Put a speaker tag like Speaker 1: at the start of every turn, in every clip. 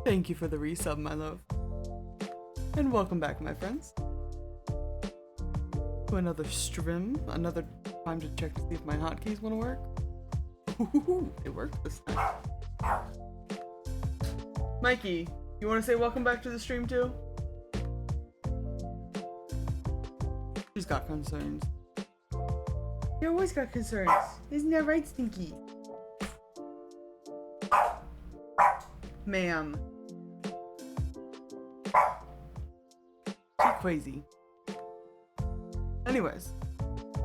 Speaker 1: Thank you for the resub, my love. And welcome back, my friends, to another stream, another time to check to see if my hotkeys want to work. Ooh, it worked this time. Mikey, you want to say welcome back to the stream too? She's got concerns. You always got concerns. Isn't that right, Stinky? Ma'am. She's crazy. Anyways,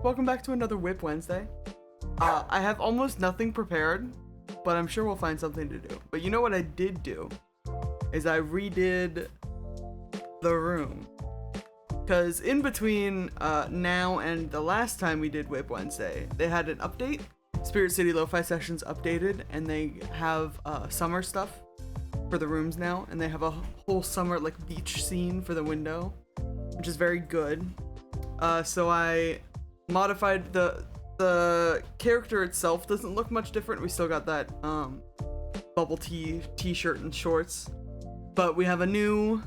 Speaker 1: welcome back to another WIP Wednesday. I have almost nothing prepared, but I'm sure we'll find something to do. But you know what I did do? Is I redid the room. Because in between now and the last time we did WIP Wednesday, they had an update. Spirit City Lo-Fi Sessions updated, and they have summer stuff for the rooms now, and they have a whole summer like beach scene for the window, which is very good. So I modified the character itself. Doesn't look much different. We still got that bubble tea t-shirt and shorts, but we have a new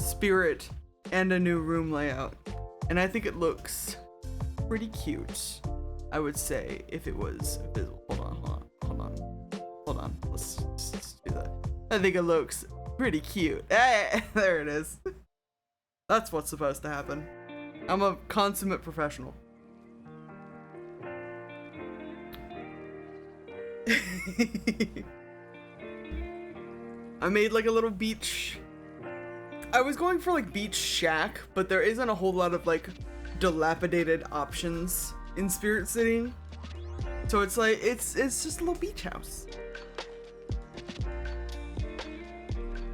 Speaker 1: spirit and a new room layout, and I think it looks pretty cute. I would say if it was visible. Hold on. Let's do that. I think it looks pretty cute. Hey, there it is. That's what's supposed to happen. I'm a consummate professional. I made like a little beach. I was going for like beach shack, but there isn't a whole lot of like dilapidated options in Spirit City. So it's like, it's just a little beach house.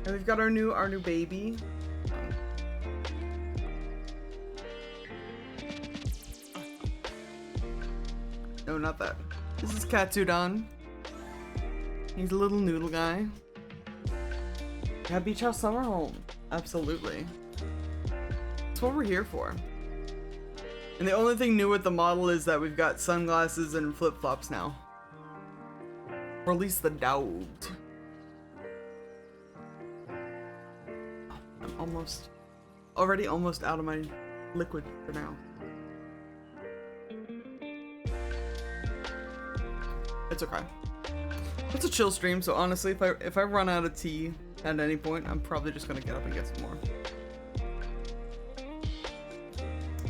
Speaker 1: And we've got our new baby. No, not that. This is Katsudan. He's a little noodle guy. Yeah, beach house summer home. Absolutely. That's what we're here for. And the only thing new with the model is that we've got sunglasses and flip-flops now. Or at least the dog. I'm already almost out of my liquid for now. It's okay. It's a chill stream, so honestly, if I run out of tea at any point, I'm probably just gonna get up and get some more.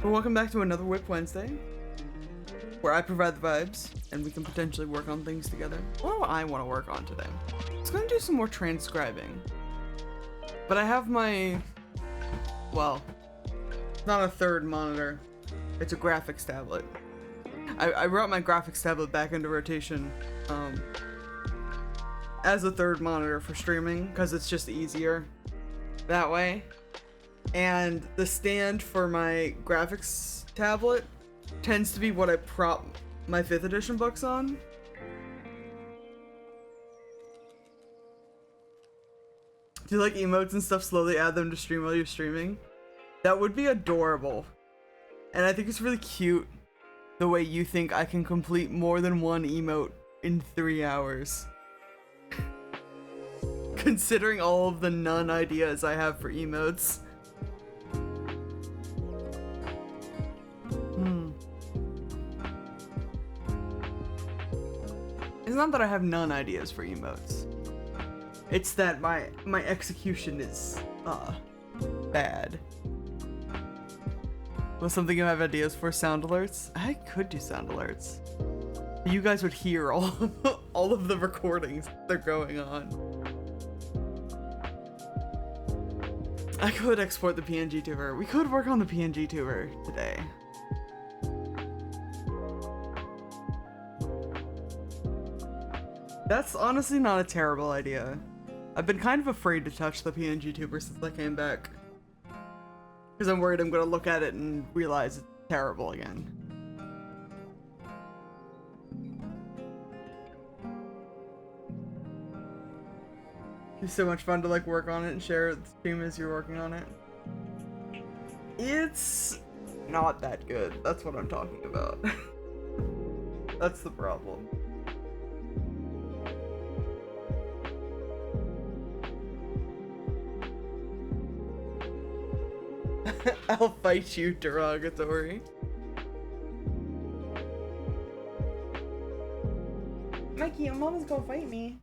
Speaker 1: But welcome back to another WIP Wednesday, where I provide the vibes, and we can potentially work on things together. What do I want to work on today? I was gonna do some more transcribing. But I have my, well, it's not a third monitor, it's a graphics tablet. I brought my graphics tablet back into rotation as a third monitor for streaming, because it's just easier that way. And the stand for my graphics tablet tends to be what I prop my 5th edition books on. Do you like emotes and stuff, slowly add them to stream while you're streaming? That would be adorable. And I think it's really cute the way you think I can complete more than one emote in 3 hours. Considering all of the none ideas I have for emotes. It's not that I have none ideas for emotes. It's that my execution is bad. Was something you have ideas for? Sound alerts? I could do sound alerts. You guys would hear all of the recordings that are going on. I could export the PNG tuber. We could work on the PNG tuber today. That's honestly not a terrible idea. I've been kind of afraid to touch the PNG tuber since I came back. Because I'm worried I'm gonna look at it and realize it's terrible again. It's so much fun to like work on it and share the stream as you're working on it. It's not that good. That's what I'm talking about. That's the problem. I'll fight you, derogatory. Mikey, your mama's gonna fight me.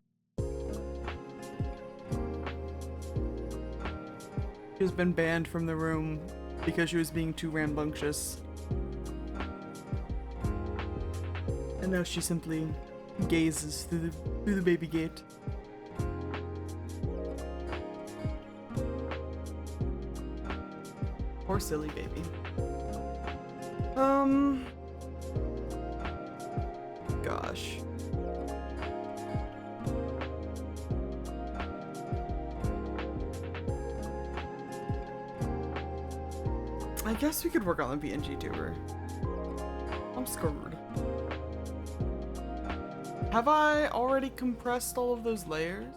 Speaker 1: She's been banned from the room because she was being too rambunctious. And now she simply gazes through the baby gate. Poor silly baby. Gosh. I guess we could work on the PNG tuber. I'm scared. Have I already compressed all of those layers?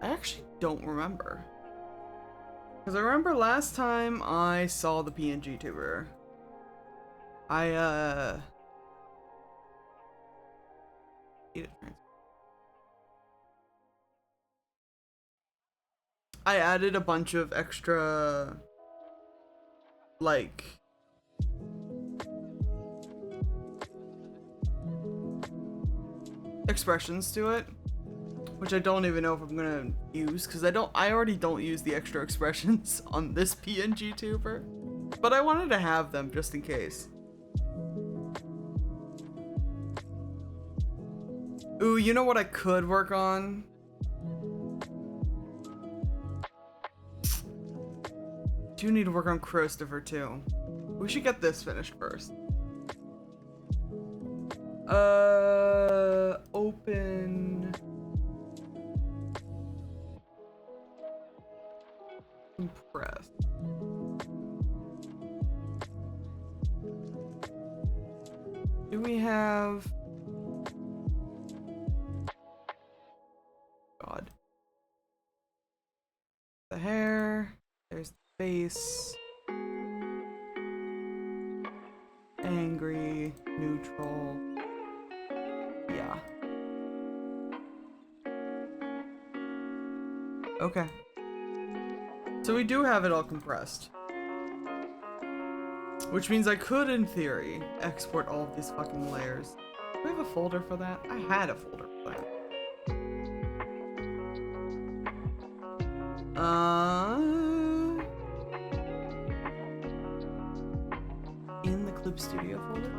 Speaker 1: I actually don't remember. Because I remember last time I saw the PNG tuber, I added a bunch of extra, like, expressions to it, which I don't even know if I'm gonna use, because I already don't use the extra expressions on this PNG tuber, but I wanted to have them just in case. Ooh, you know what I could work on? Do need to work on Christopher too. We should get this finished first. Open. Compress. Do we have... God. The hair. There's the face. Angry. Neutral. Yeah. Okay. So we do have it all compressed. Which means I could, in theory, export all of these fucking layers. Do I have a folder for that? I had a folder for that. In the Clip Studio folder?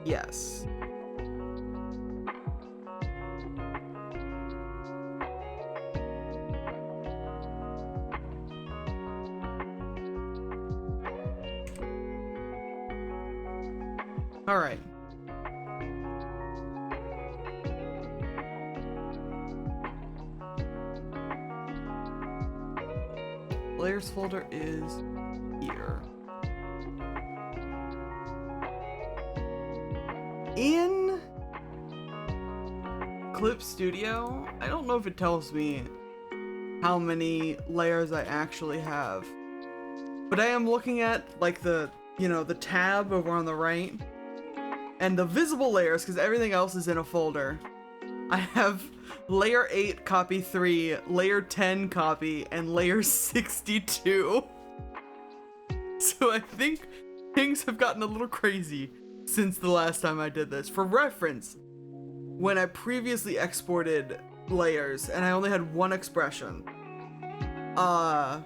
Speaker 1: Yes. All right. Layers folder is here. In Clip Studio, I don't know if it tells me how many layers I actually have, but I am looking at like the tab over on the right. And the visible layers, because everything else is in a folder. I have layer 8 copy 3, layer 10 copy, and layer 62. So I think things have gotten a little crazy since the last time I did this. For reference, when I previously exported layers and I only had one expression, I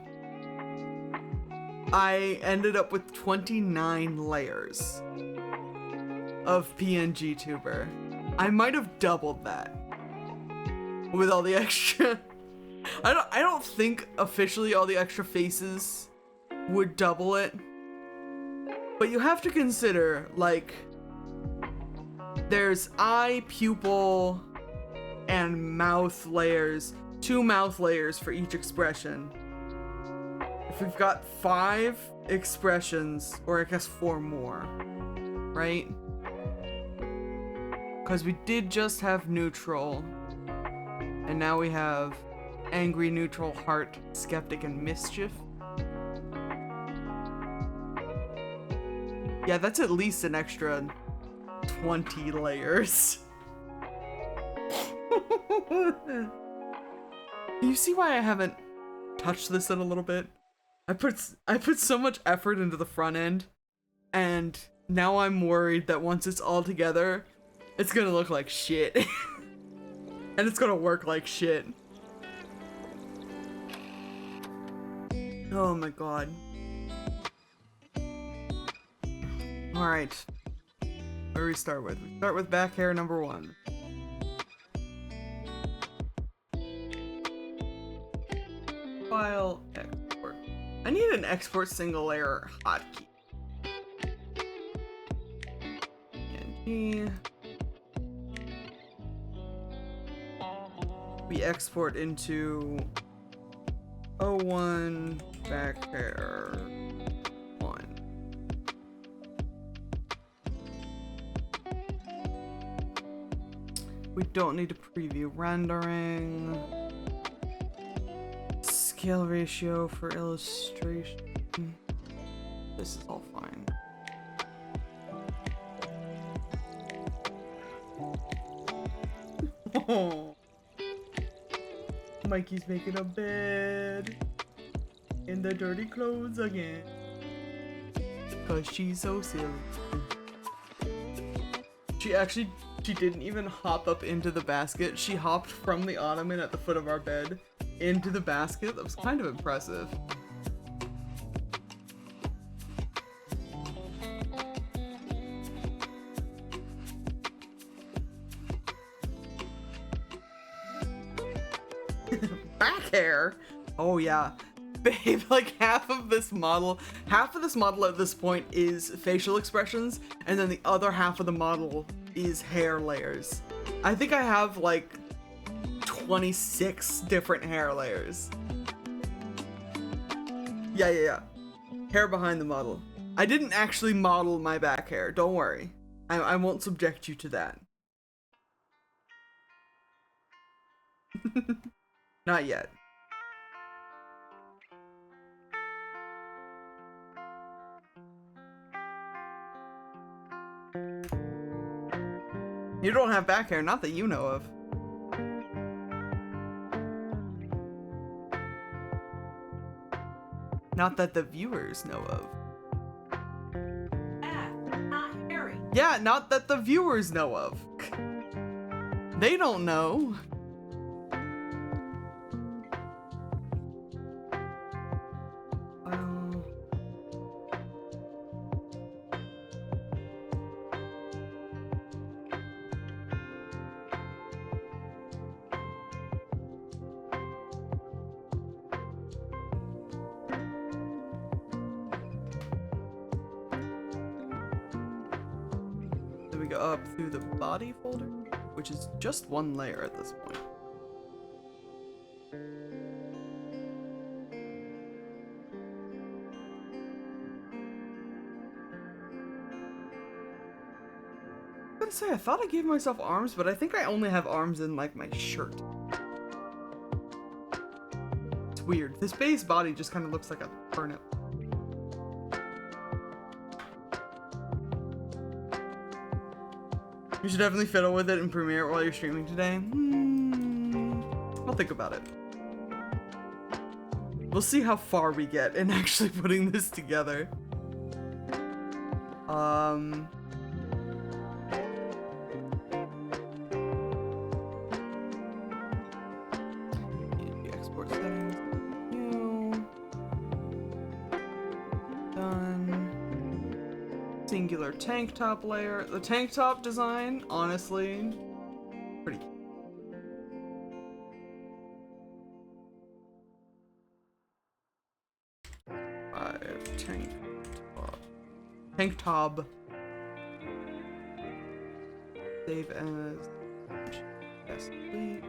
Speaker 1: ended up with 29 layers of PNG tuber. I might have doubled that with all the extra. I don't think officially all the extra faces would double it, but you have to consider, like, there's eye, pupil, and mouth layers, 2 mouth layers for each expression. If we've got 5 expressions, or I guess 4 more, right? Because we did just have neutral, and now we have angry, neutral, heart, skeptic, and mischief. Yeah, that's at least an extra 20 layers. You see why I haven't touched this in a little bit? I put so much effort into the front end, and now I'm worried that once it's all together, it's gonna look like shit. And it's gonna work like shit. Oh my god. Alright. Where do we start with? We start with back hair number 1. File, export. I need an export single layer hotkey. PNG. We export into 01 back hair 1. We don't need to preview rendering. Scale ratio for illustration. This is all fine. Oh. Mikey's making a bed in the dirty clothes again. Cause she's so silly. She didn't even hop up into the basket. She hopped from the ottoman at the foot of our bed into the basket. That was kind of impressive. Back hair. Oh yeah. Babe, like half of this model at this point is facial expressions, and then the other half of the model is hair layers. I think I have like 26 different hair layers. Yeah. Hair behind the model. I didn't actually model my back hair, don't worry. I won't subject you to that. Not yet. You don't have back hair, not that you know of. Not that the viewers know of.
Speaker 2: Not hairy.
Speaker 1: Yeah, not that the viewers know of. They don't know. We go up through the body folder, which is just one layer at this point. I was gonna say, I thought I gave myself arms, but I think I only have arms in like my shirt. It's weird. This base body just kind of looks like a turnip. You should definitely fiddle with it and premiere it while you're streaming today. I'll think about it. We'll see how far we get in actually putting this together. Export settings. New. Done. Singular tank top layer. The tank top design, honestly, pretty cute. Tank top. Save as. Yes, please.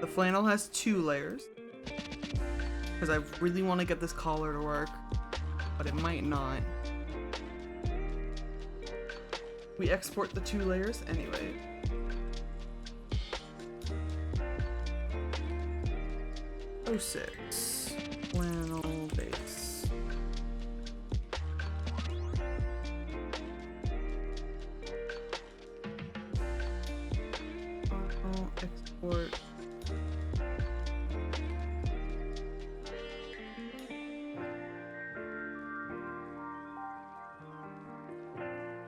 Speaker 1: The flannel has 2 layers. Because I really want to get this collar to work, but it might not. We export the 2 layers anyway. Oh, 06 flannel base. Export.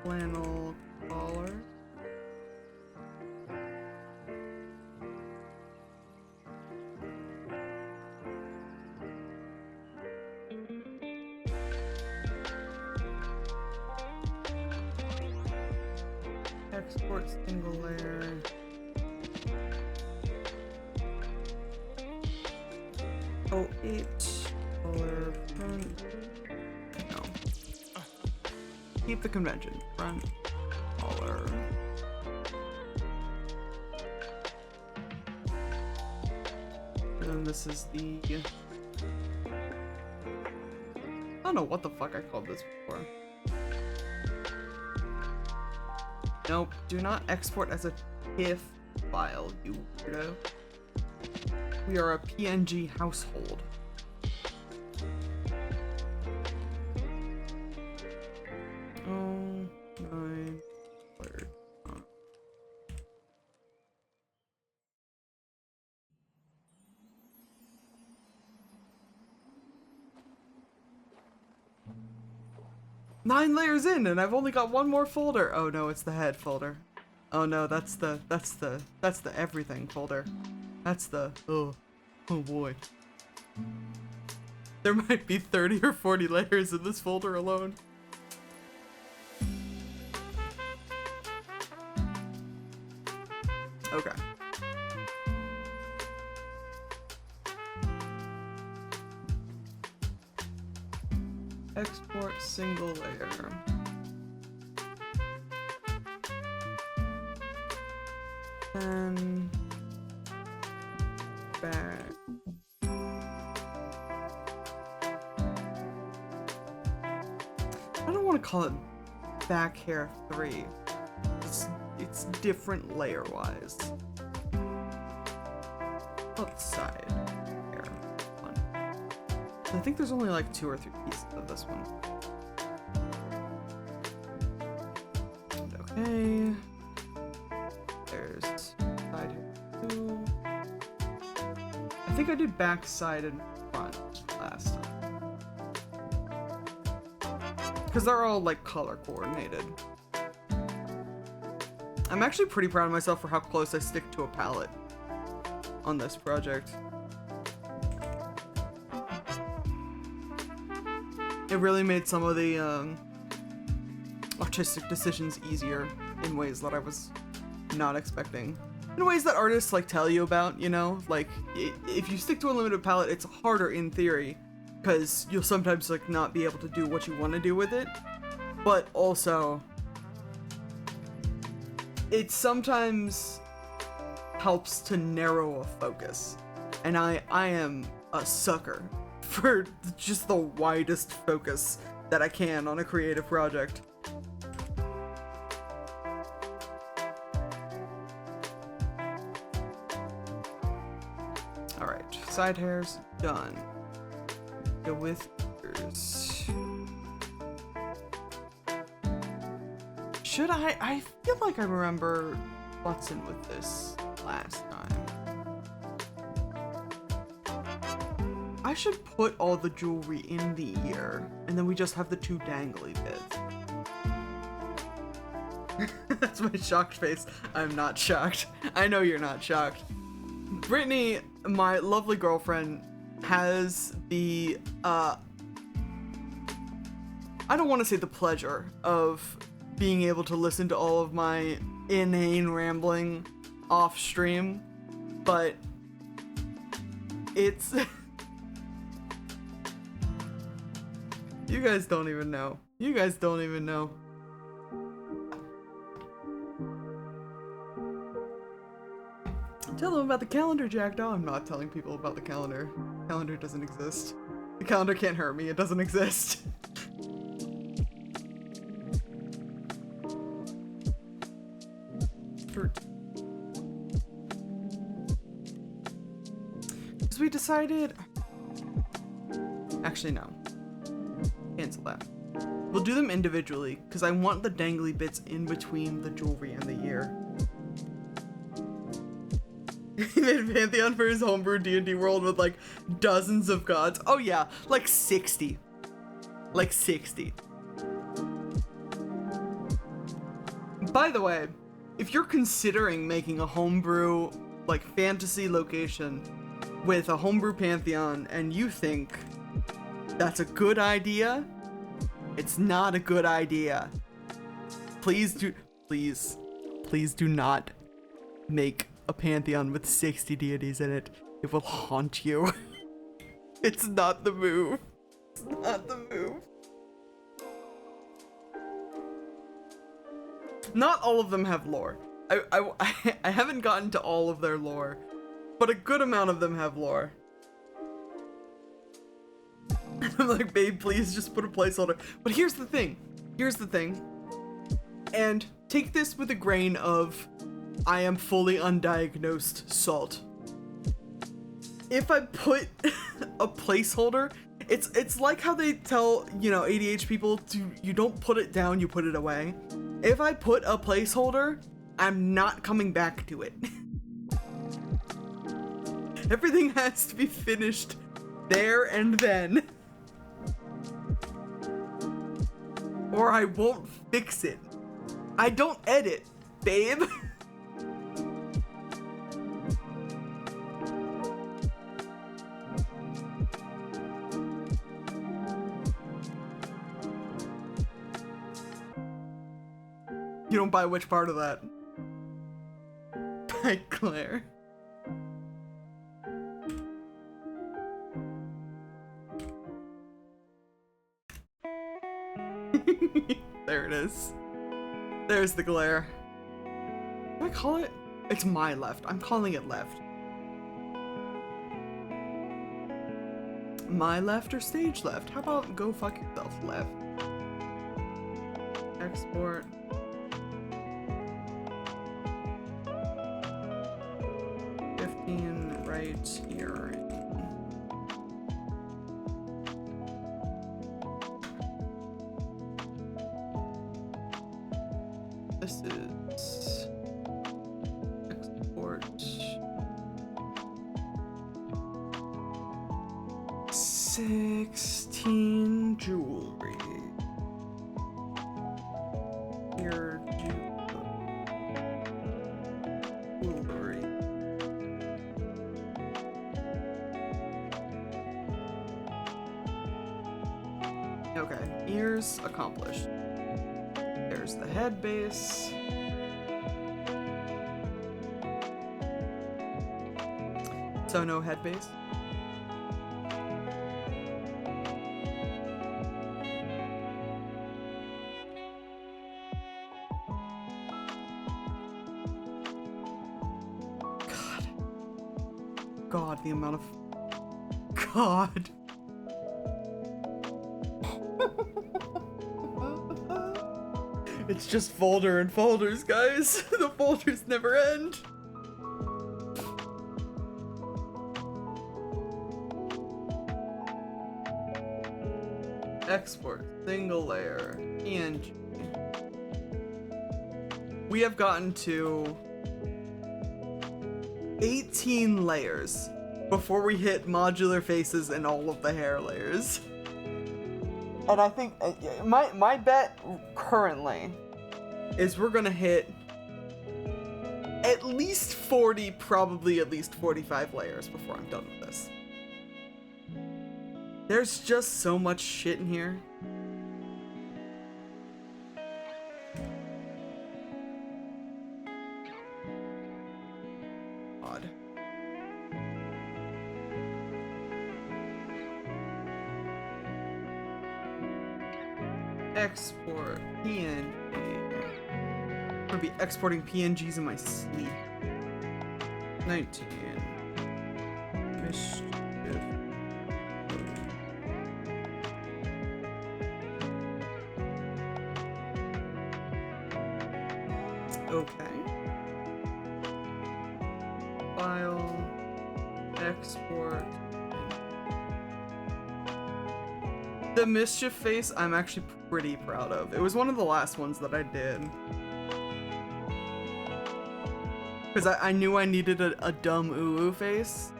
Speaker 1: Flannel collar. Export single layer. Oh, 08 color front. No. Keep the convention. Front collar. And then this is the. I don't know what the fuck I called this before. Nope, do not export as a TIFF file, you weirdo. We are a PNG household. Oh my word. Huh. Nine layers in, and I've only got one more folder. Oh no, it's the head folder. Oh no, that's the everything folder. That's the oh boy. There might be 30 or 40 layers in this folder alone. Okay. Export single layer. And back. I don't want to call it back hair 3. It's different layer wise. Outside hair 1. I think there's only like 2 or 3 pieces of this one. Okay. There's side hair 2. I think I did back, side, and front last time. Because they're all like color coordinated. I'm actually pretty proud of myself for how close I stick to a palette on this project. It really made some of the artistic decisions easier in ways that I was not expecting. In ways that artists like tell you about, you know? Like, if you stick to a limited palette, it's harder in theory, because you'll sometimes like not be able to do what you want to do with it. But also, it sometimes helps to narrow a focus. And I am a sucker for just the widest focus that I can on a creative project. Alright, side hairs done. Go with ears. Should I feel like I remember Watson with this last time. I should put all the jewelry in the ear, and then we just have the 2 dangly bits. That's my shocked face. I'm not shocked. I know you're not shocked. Brittany, my lovely girlfriend, has the, I don't want to say the pleasure of being able to listen to all of my inane rambling off stream, but it's you guys don't even know. You guys don't even know. Tell them about the calendar, Jack. No, I'm not telling people about the calendar. The calendar doesn't exist. The calendar can't hurt me. It doesn't exist. Because we decided... Actually, no. Cancel that. We'll do them individually, because I want the dangly bits in between the jewelry and the ear. He made Pantheon for his homebrew D&D world with like dozens of gods. Oh yeah, like 60. Like 60. By the way, if you're considering making a homebrew like fantasy location with a homebrew Pantheon and you think that's a good idea, it's not a good idea. Please do not make a Pantheon with 60 deities in it. It will haunt you. It's not the move. It's not the move. Not all of them have lore. I haven't gotten to all of their lore, but a good amount of them have lore. I'm like, babe, please just put a placeholder. But here's the thing. And take this with a grain of I am fully undiagnosed salt. If I put a placeholder, it's like how they tell, you know, ADHD people to, you don't put it down, you put it away. If I put a placeholder, I'm not coming back to it. Everything has to be finished there and then. Or I won't fix it. I don't edit, babe. You don't buy which part of that? Like glare. There it is. There's the glare. What do I call it? It's my left. I'm calling it left. My left or stage left? How about go fuck yourself, left? Export. Right here. This is export 16 jewelry. Here, jewelry. Okay, ears accomplished. There's the head base. So no head base. God, the amount of... God. It's just folder and folders, guys. The folders never end. Export, single layer, PNG. We have gotten to 18 layers before we hit modular faces and all of the hair layers. And I think my bet currently is we're gonna hit at least 40, probably at least 45 layers before I'm done with this. There's just so much shit in here. Odd. Export PNG. I'm gonna be exporting PNGs in my sleep. 19. Mischief. Okay. File. Export. The mischief face I'm actually pretty proud of. It was one of the last ones that I did. Because I knew I needed a dumb ooh face.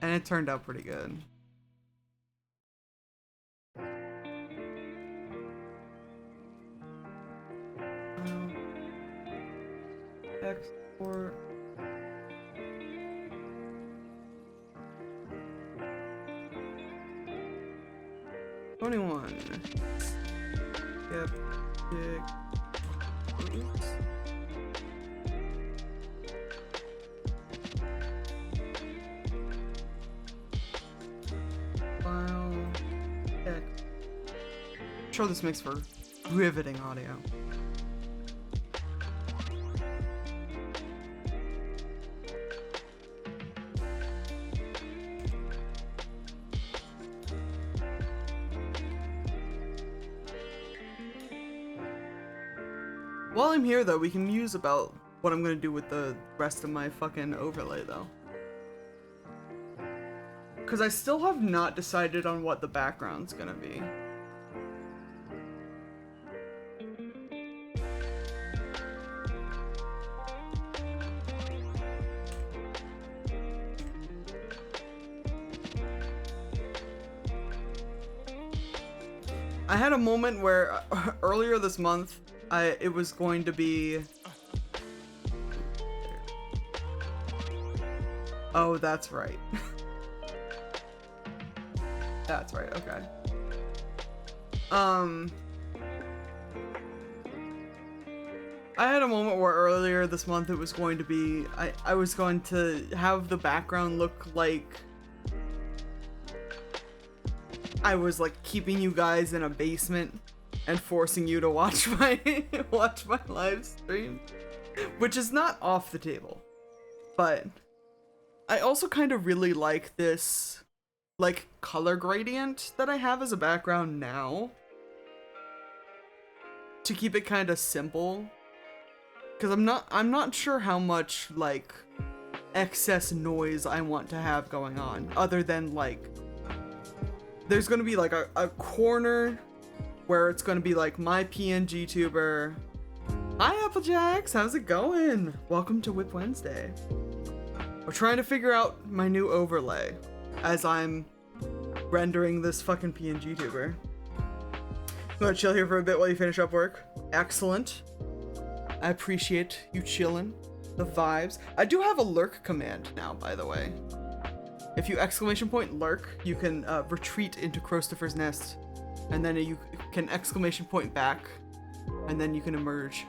Speaker 1: And it turned out pretty good. Export. Yep. Oops. File. Check. I'm sure this makes for riveting audio. While I'm here, though, we can muse about what I'm gonna do with the rest of my fucking overlay, though. Because I still have not decided on what the background's gonna be. I had a moment where earlier this month, it was going to be... Oh, that's right. That's right, okay. Um, I had a moment where earlier this month it was going to be, I was going to have the background look like I was like keeping you guys in a basement and forcing you to watch my watch my live stream, which is not off the table. But I also kind of really like this like color gradient that I have as a background now, to keep it kind of simple, because I'm not sure how much like excess noise I want to have going on, other than like there's gonna be like a corner where it's gonna be like my PNG tuber. Hi Applejacks, how's it going? Welcome to WIP Wednesday. We're trying to figure out my new overlay as I'm rendering this fucking PNG tuber. I'm gonna chill here for a bit while you finish up work. Excellent. I appreciate you chilling. The vibes. I do have a lurk command now, by the way. If you exclamation point lurk, you can retreat into Christopher's nest, and then you can exclamation point back, and then you can emerge.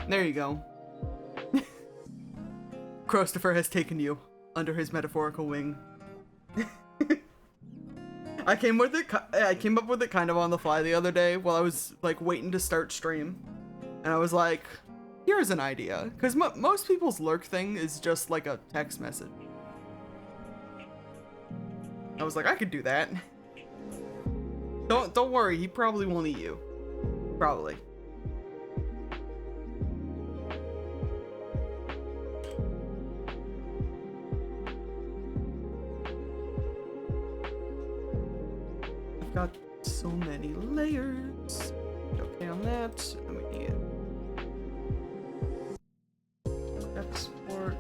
Speaker 1: There you go. Christopher has taken you under his metaphorical wing. I came up with it kind of on the fly the other day while I was like waiting to start stream, and I was like, here's an idea, because most people's lurk thing is just like a text message. I was like, I could do that. Don't worry, he probably won't eat you. Probably. I've got so many layers. Okay on that. And we need export.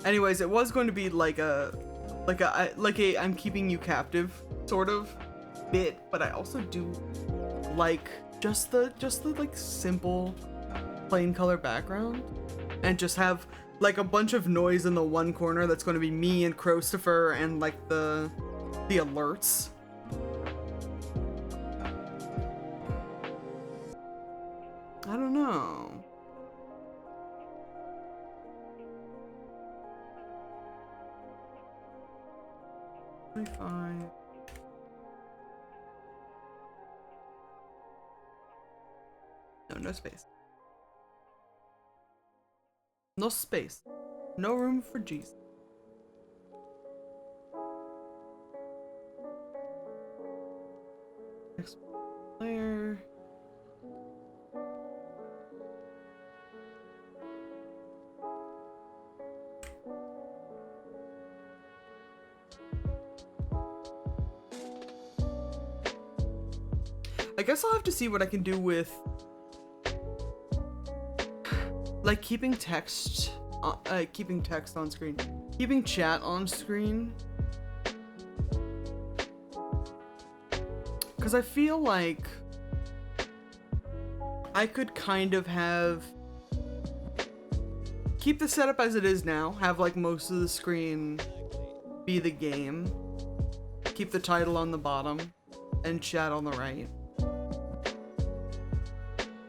Speaker 1: Anyways, it was going to be like a I'm keeping you captive sort of bit, but I also do like just the like simple plain color background, and just have like a bunch of noise in the one corner that's going to be me and Christopher and like the alerts. I don't know. Fine. No space. No space. No room for Jesus. Next player. I guess I'll have to see what I can do with like keeping text on screen, keeping chat on screen, because I feel like I could kind of keep the setup as it is now, have like most of the screen be the game, keep the title on the bottom and chat on the right.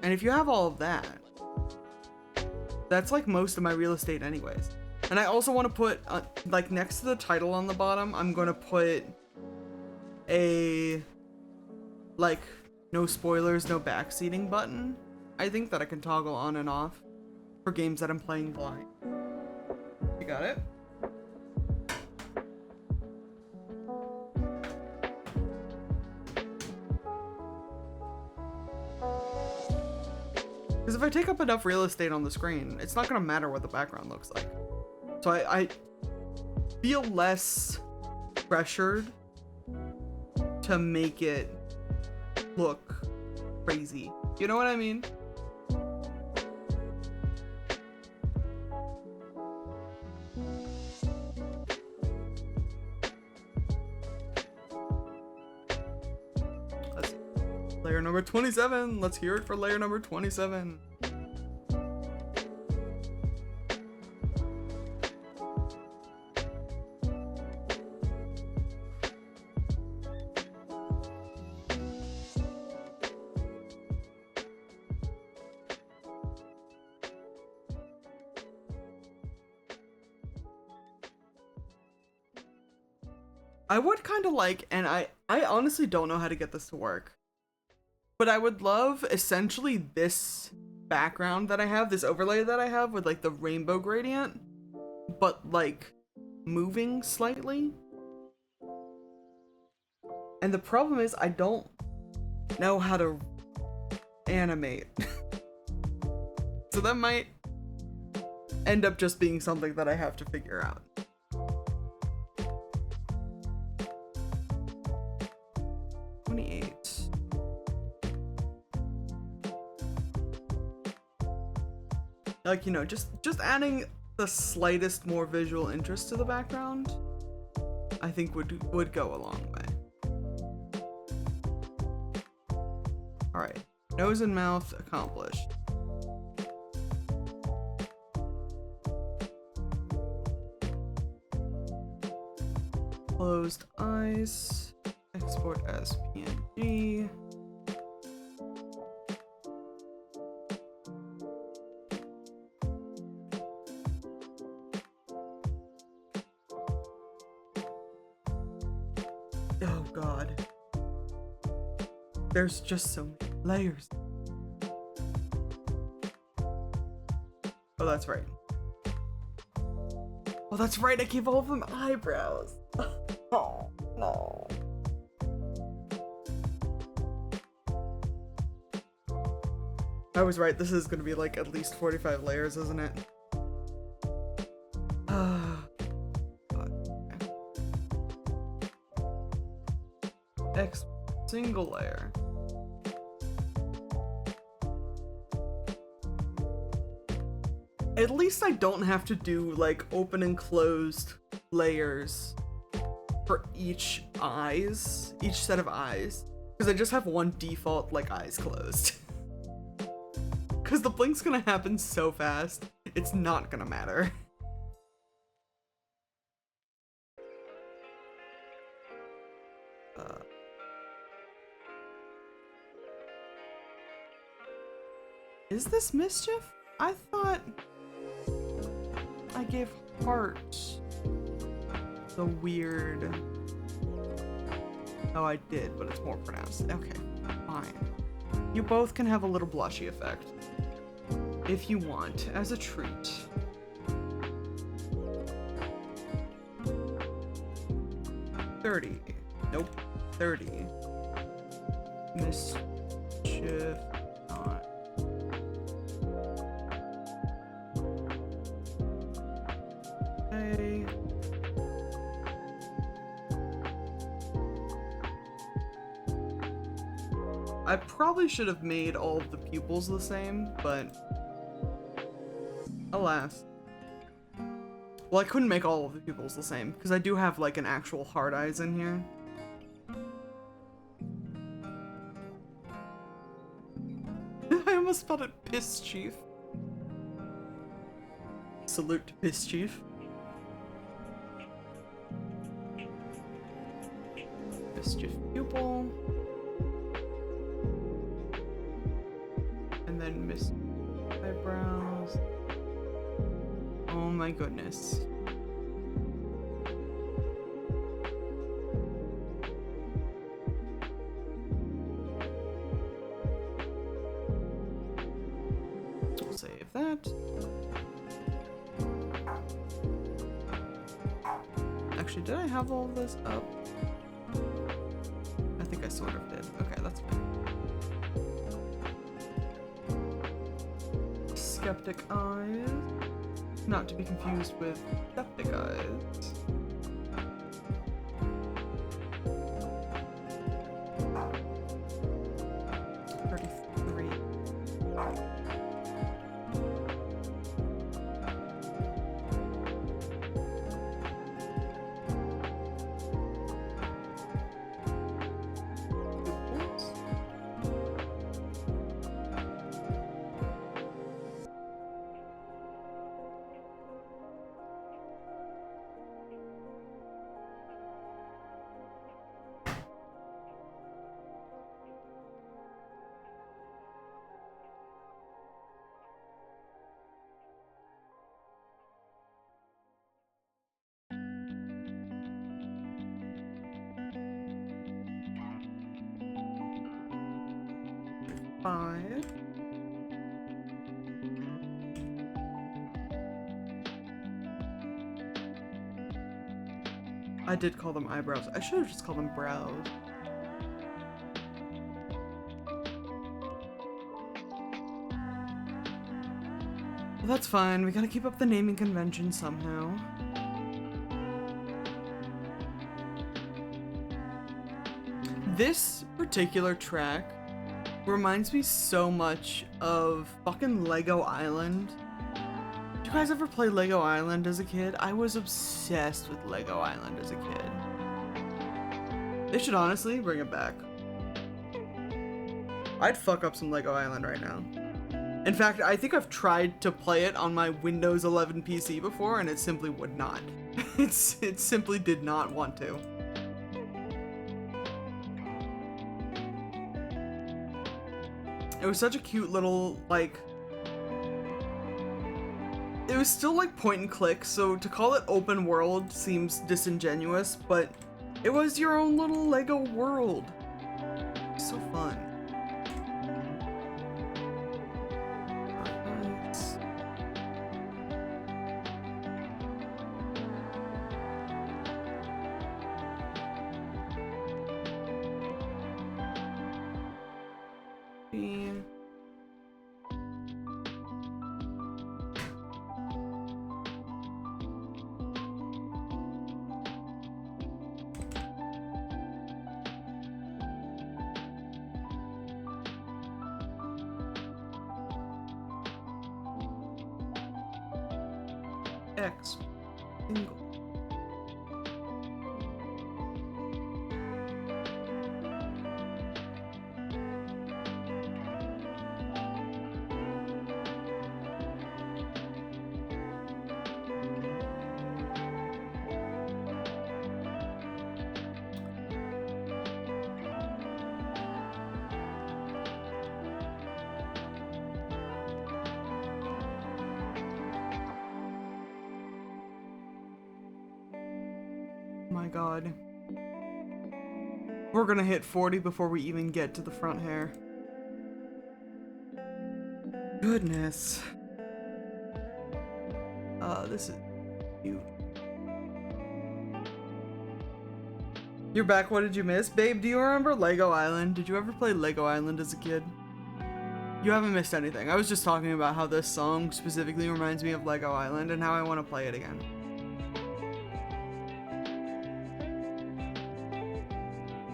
Speaker 1: And if you have all of that, that's like most of my real estate anyways. And I also want to put, like next to the title on the bottom, I'm going to put a, like, no spoilers, no backseating button. I think that I can toggle on and off for games that I'm playing blind. You got it? Because if I take up enough real estate on the screen, it's not going to matter what the background looks like. So I feel less pressured to make it look crazy. You know what I mean? Layer number 27. Let's hear it for layer number 27. I would kind of like, and I honestly don't know how to get this to work, but I would love essentially this background that I have, this overlay that I have with like the rainbow gradient, but like moving slightly. And the problem is I don't know how to animate. So that might end up just being something that I have to figure out. Like, you know, just adding the slightest more visual interest to the background, I think would go a long way. All right, nose and mouth accomplished. Closed eyes, export as PNG. Oh God. There's just so many layers. Oh, that's right. Oh, that's right, I gave all of them eyebrows. Oh, no. I was right, this is gonna be like at least 45 layers, isn't it? X single layer. At least I don't have to do like open and closed layers for each set of eyes, because I just have one default like eyes closed. Because the blink's gonna happen so fast, it's not gonna matter. Is this mischief? I thought I gave heart the weird. Oh, I did, but it's more pronounced. Okay, fine. You both can have a little blushy effect if you want, as a treat. $30. Nope. 30. Mischief. I probably should have made all of the pupils the same, but alas. Well, I couldn't make all of the pupils the same, because I do have like an actual hard eyes in here. I almost spelled it Piss Chief. Salute to Piss Chief. Mischief pupil. And then miss eyebrows. Oh my goodness. We'll save that. Actually, did I have all of this up? I think I sort of did. Okay, that's fine. Skeptic eyes, not to be confused with septic eyes. 5. I did call them eyebrows. I should have just called them brows. Well, that's fine. We gotta keep up the naming convention somehow. This particular track reminds me so much of fucking Lego Island. Did you guys ever play Lego Island as a kid? I was obsessed with Lego Island as a kid. They should honestly bring it back. I'd fuck up some Lego Island right now. In fact, I think I've tried to play it on my Windows 11 PC before, and it simply would not. It simply did not want to. It was such a cute little, like... It was still like point and click, so to call it open world seems disingenuous, but it was your own little Lego world. So fun. X single. My god. We're gonna hit 40 before we even get to the front hair. Goodness. This is cute. You're back, what did you miss? Babe, do you remember Lego Island? Did you ever play Lego Island as a kid? You haven't missed anything. I was just talking about how this song specifically reminds me of Lego Island and how I want to play it again.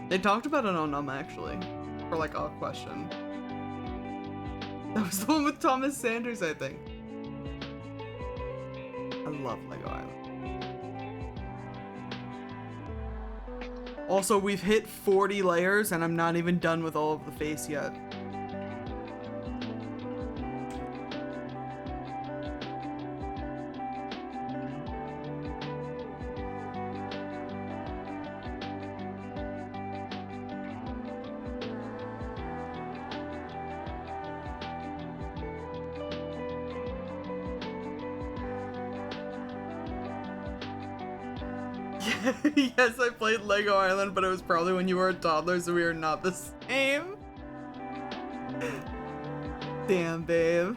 Speaker 1: They talked about it on actually, for like a question. That was the one with Thomas Sanders, I think. I love Lego Island. Also, we've hit 40 layers and I'm not even done with all of the face yet. Yes, I played Lego Island, but it was probably when you were a toddler, so we are not the same. Damn, babe.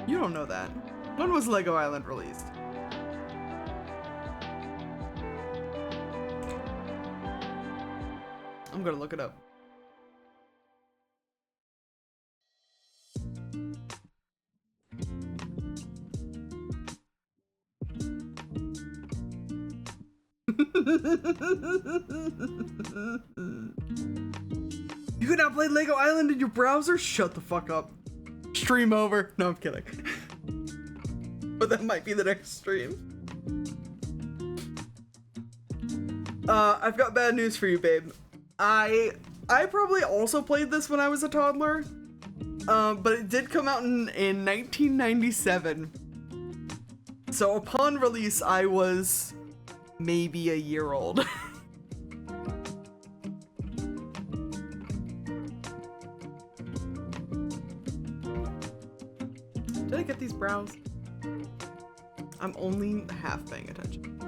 Speaker 1: You don't know that. When was Lego Island released? I'm gonna look it up. You could not play Lego Island in your browser? Shut the fuck up. Stream over. No, I'm kidding. But that might be the next stream. I've got bad news for you, babe. I probably also played this when I was a toddler. But it did come out in 1997. So upon release, I was maybe a year old. Did I get these brows? I'm only half paying attention.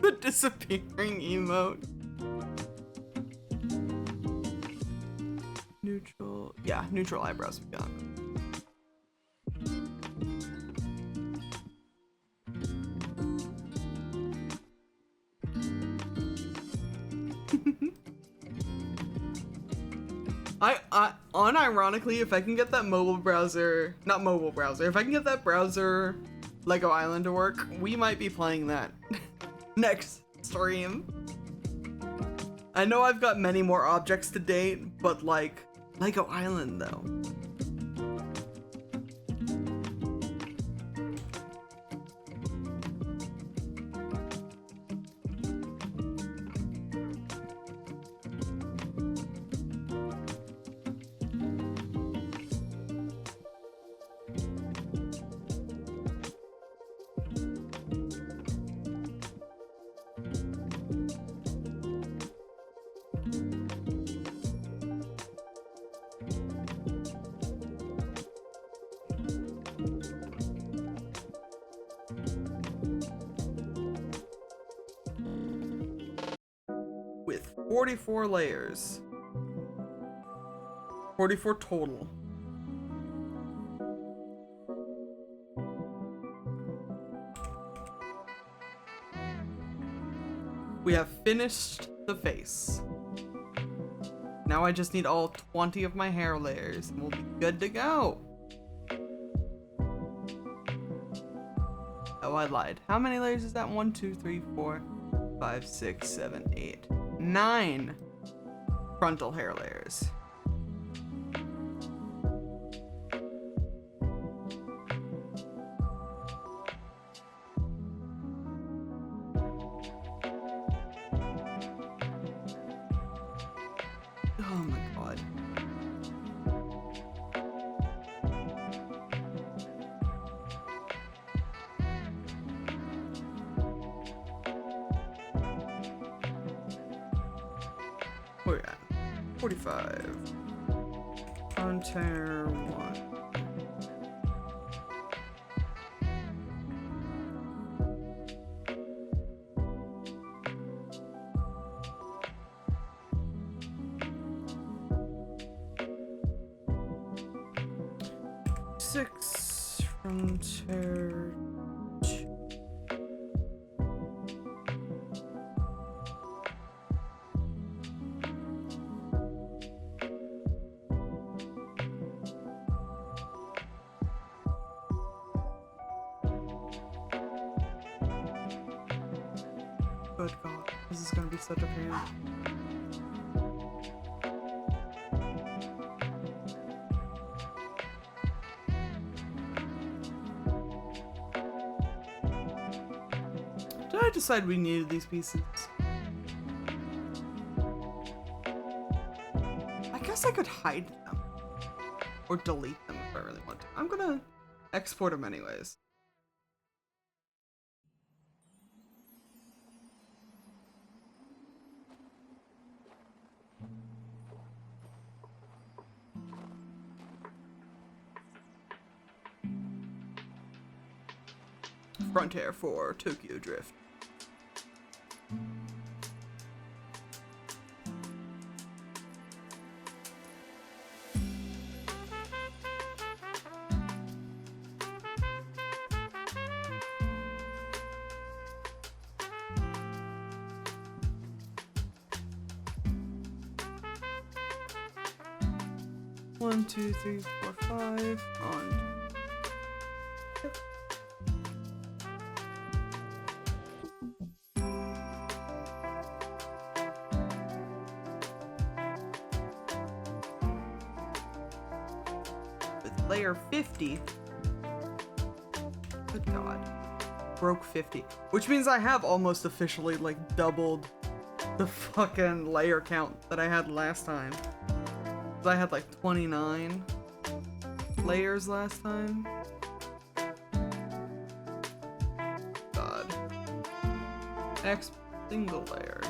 Speaker 1: The disappearing emote. Neutral. Yeah, neutral eyebrows we got. I unironically, if I can get that mobile browser, not mobile browser, if I can get that browser Lego Island to work, we might be playing that next stream. I know I've got many more objects to date, but like Lego Island though. With 44 layers. 44 total. We have finished the face. Now I just need all 20 of my hair layers and we'll be good to go. Oh, I lied. How many layers is that? 1, 2, 3, 4, 5, 6, 7, 8, 9 frontal hair layers. Oh my god. Where at? 45. Frontier 1. Six frontier 2. Good god, this is gonna be such a pain. Did I decide we needed these pieces? I guess I could hide them. Or delete them if I really want to. I'm gonna export them anyways. Frontier 4, Tokyo Drift. One, two, three, four, five. On. Yep. With layer 50. Good god. Broke 50. Which means I have almost officially like doubled the fucking layer count that I had last time. I had like 29 layers last time. God. Next single layer.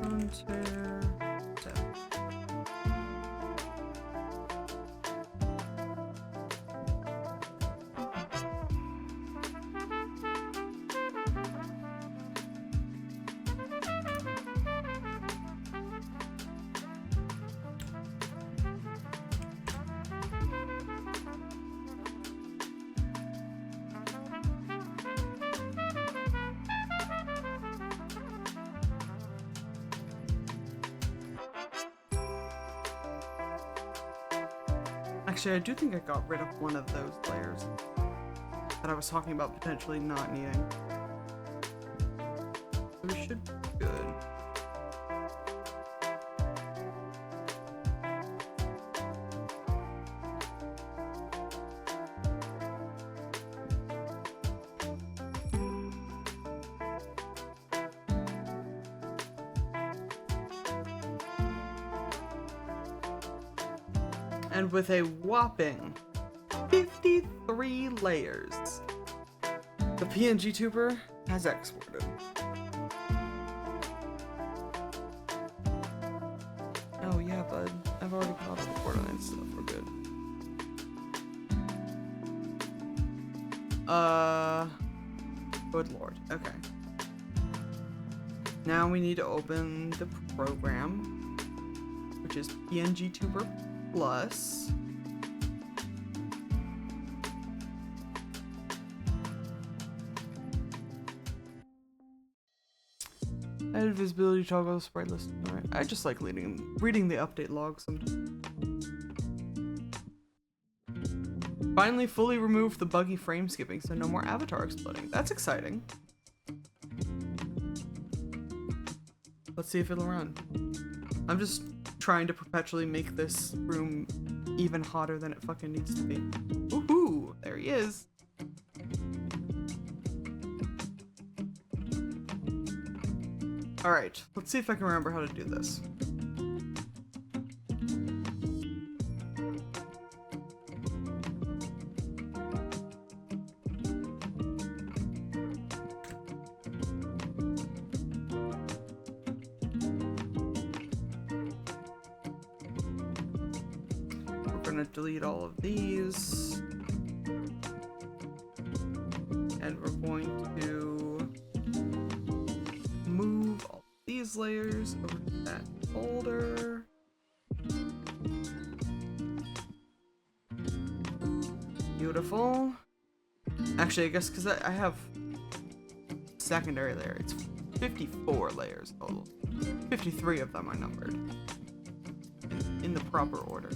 Speaker 1: Frontier 7. Actually, I do think I got rid of one of those layers that I was talking about potentially not needing. So we should be good. And with a whopping 53 layers, the PNG tuber has exported. Oh yeah, bud. I've already caught up with Borderlands stuff. We're good. Good lord. Okay. Now we need to open the program, which is PNG tuber plus. Added visibility toggle sprite list. Alright. I just like reading the update logs sometimes. Finally fully removed the buggy frame skipping, so no more avatar exploding. That's exciting. Let's see if it'll run. I'm just trying to perpetually make this room even hotter than it fucking needs to be. Woohoo! There he is. Alright, let's see if I can remember how to do this. We're gonna delete all of these. And we're going to move all these layers over to that folder. Beautiful. Actually, I guess because I have secondary layer, it's 54 layers total. 53 of them are numbered in the proper order.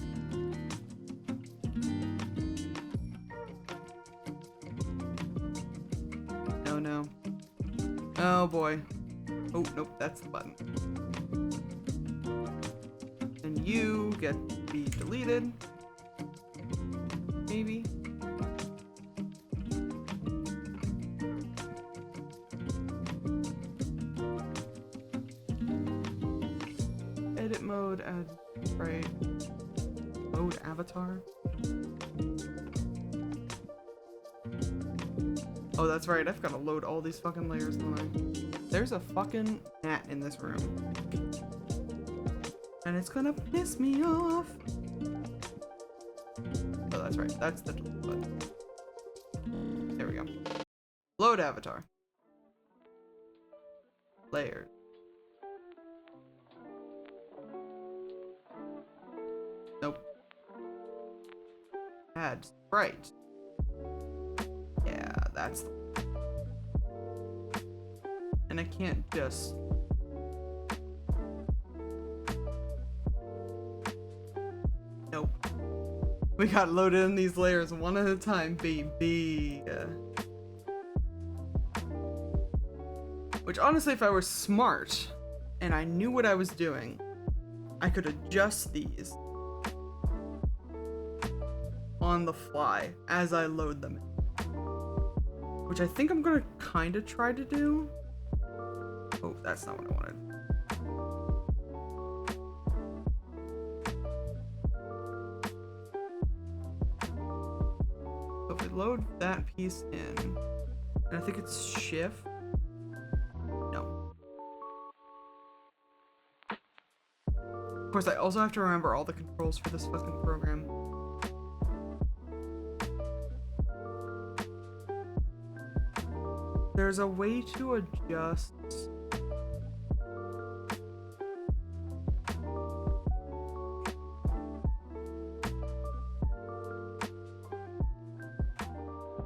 Speaker 1: No, no. Oh boy. Oh, nope, that's the button. And you get to be deleted. Maybe. Edit mode, add sprite. Mode avatar. Oh, that's right, I've got to load all these fucking layers, don't I? There's a fucking gnat in this room. And it's gonna piss me off. Oh, that's right, that's the button. There we go. Load avatar. Layer. Nope. Add sprite. Yeah, that's the one. And I can't just... Nope. We got loaded in these layers one at a time, baby. Which honestly, if I were smart and I knew what I was doing, I could adjust these on the fly as I load them in. Which I think I'm gonna kind of try to do. Oh, that's not what I wanted. So if we load that piece in, and I think it's shift. No. Of course, I also have to remember all the controls for this fucking program. There's a way to adjust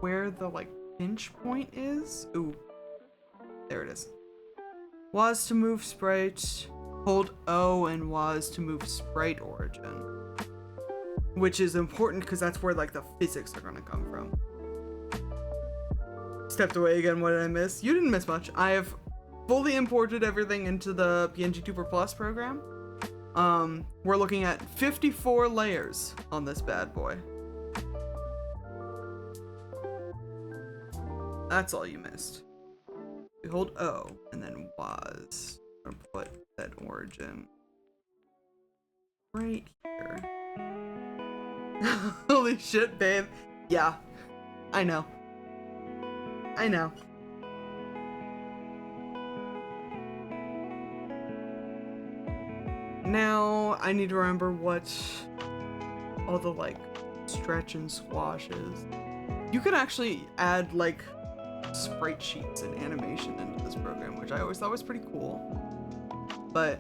Speaker 1: where the like pinch point is. Ooh, there it is. Was to move sprite, hold O and was to move sprite origin. which is important because that's where like the physics are gonna come from. Stepped away again. What did I miss? You didn't miss much. I have fully imported everything into the PNG Tuber Plus program. We're looking at 54 layers on this bad boy. That's all you missed. We hold O and then was. I'm gonna put that origin right here. Holy shit, babe. Yeah, I know. I know. Now I need to remember what all the like stretch and squash is. You can actually add like sprite sheets and animation into this program, which I always thought was pretty cool. But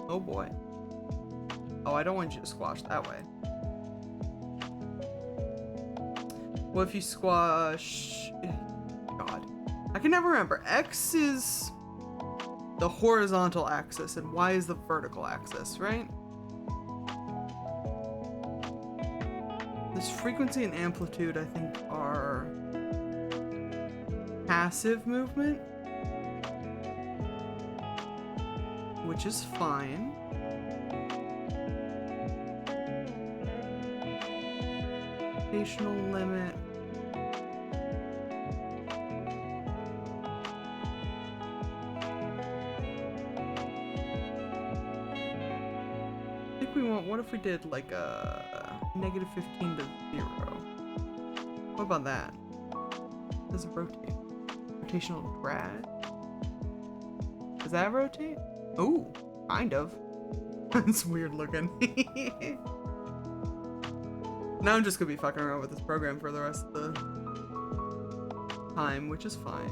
Speaker 1: oh boy. Oh, I don't want you to squash that way. What if you squash? God, I can never remember. X is the horizontal axis and Y is the vertical axis, right? This frequency and amplitude, I think, are passive movement, which is fine. Rotational limit. I think we want, what if we did like a negative 15 to 0? What about that? Does it rotate? Rotational drag? Does that rotate? Ooh, kind of. That's weird looking. Now I'm just gonna be fucking around with this program for the rest of the time, which is fine.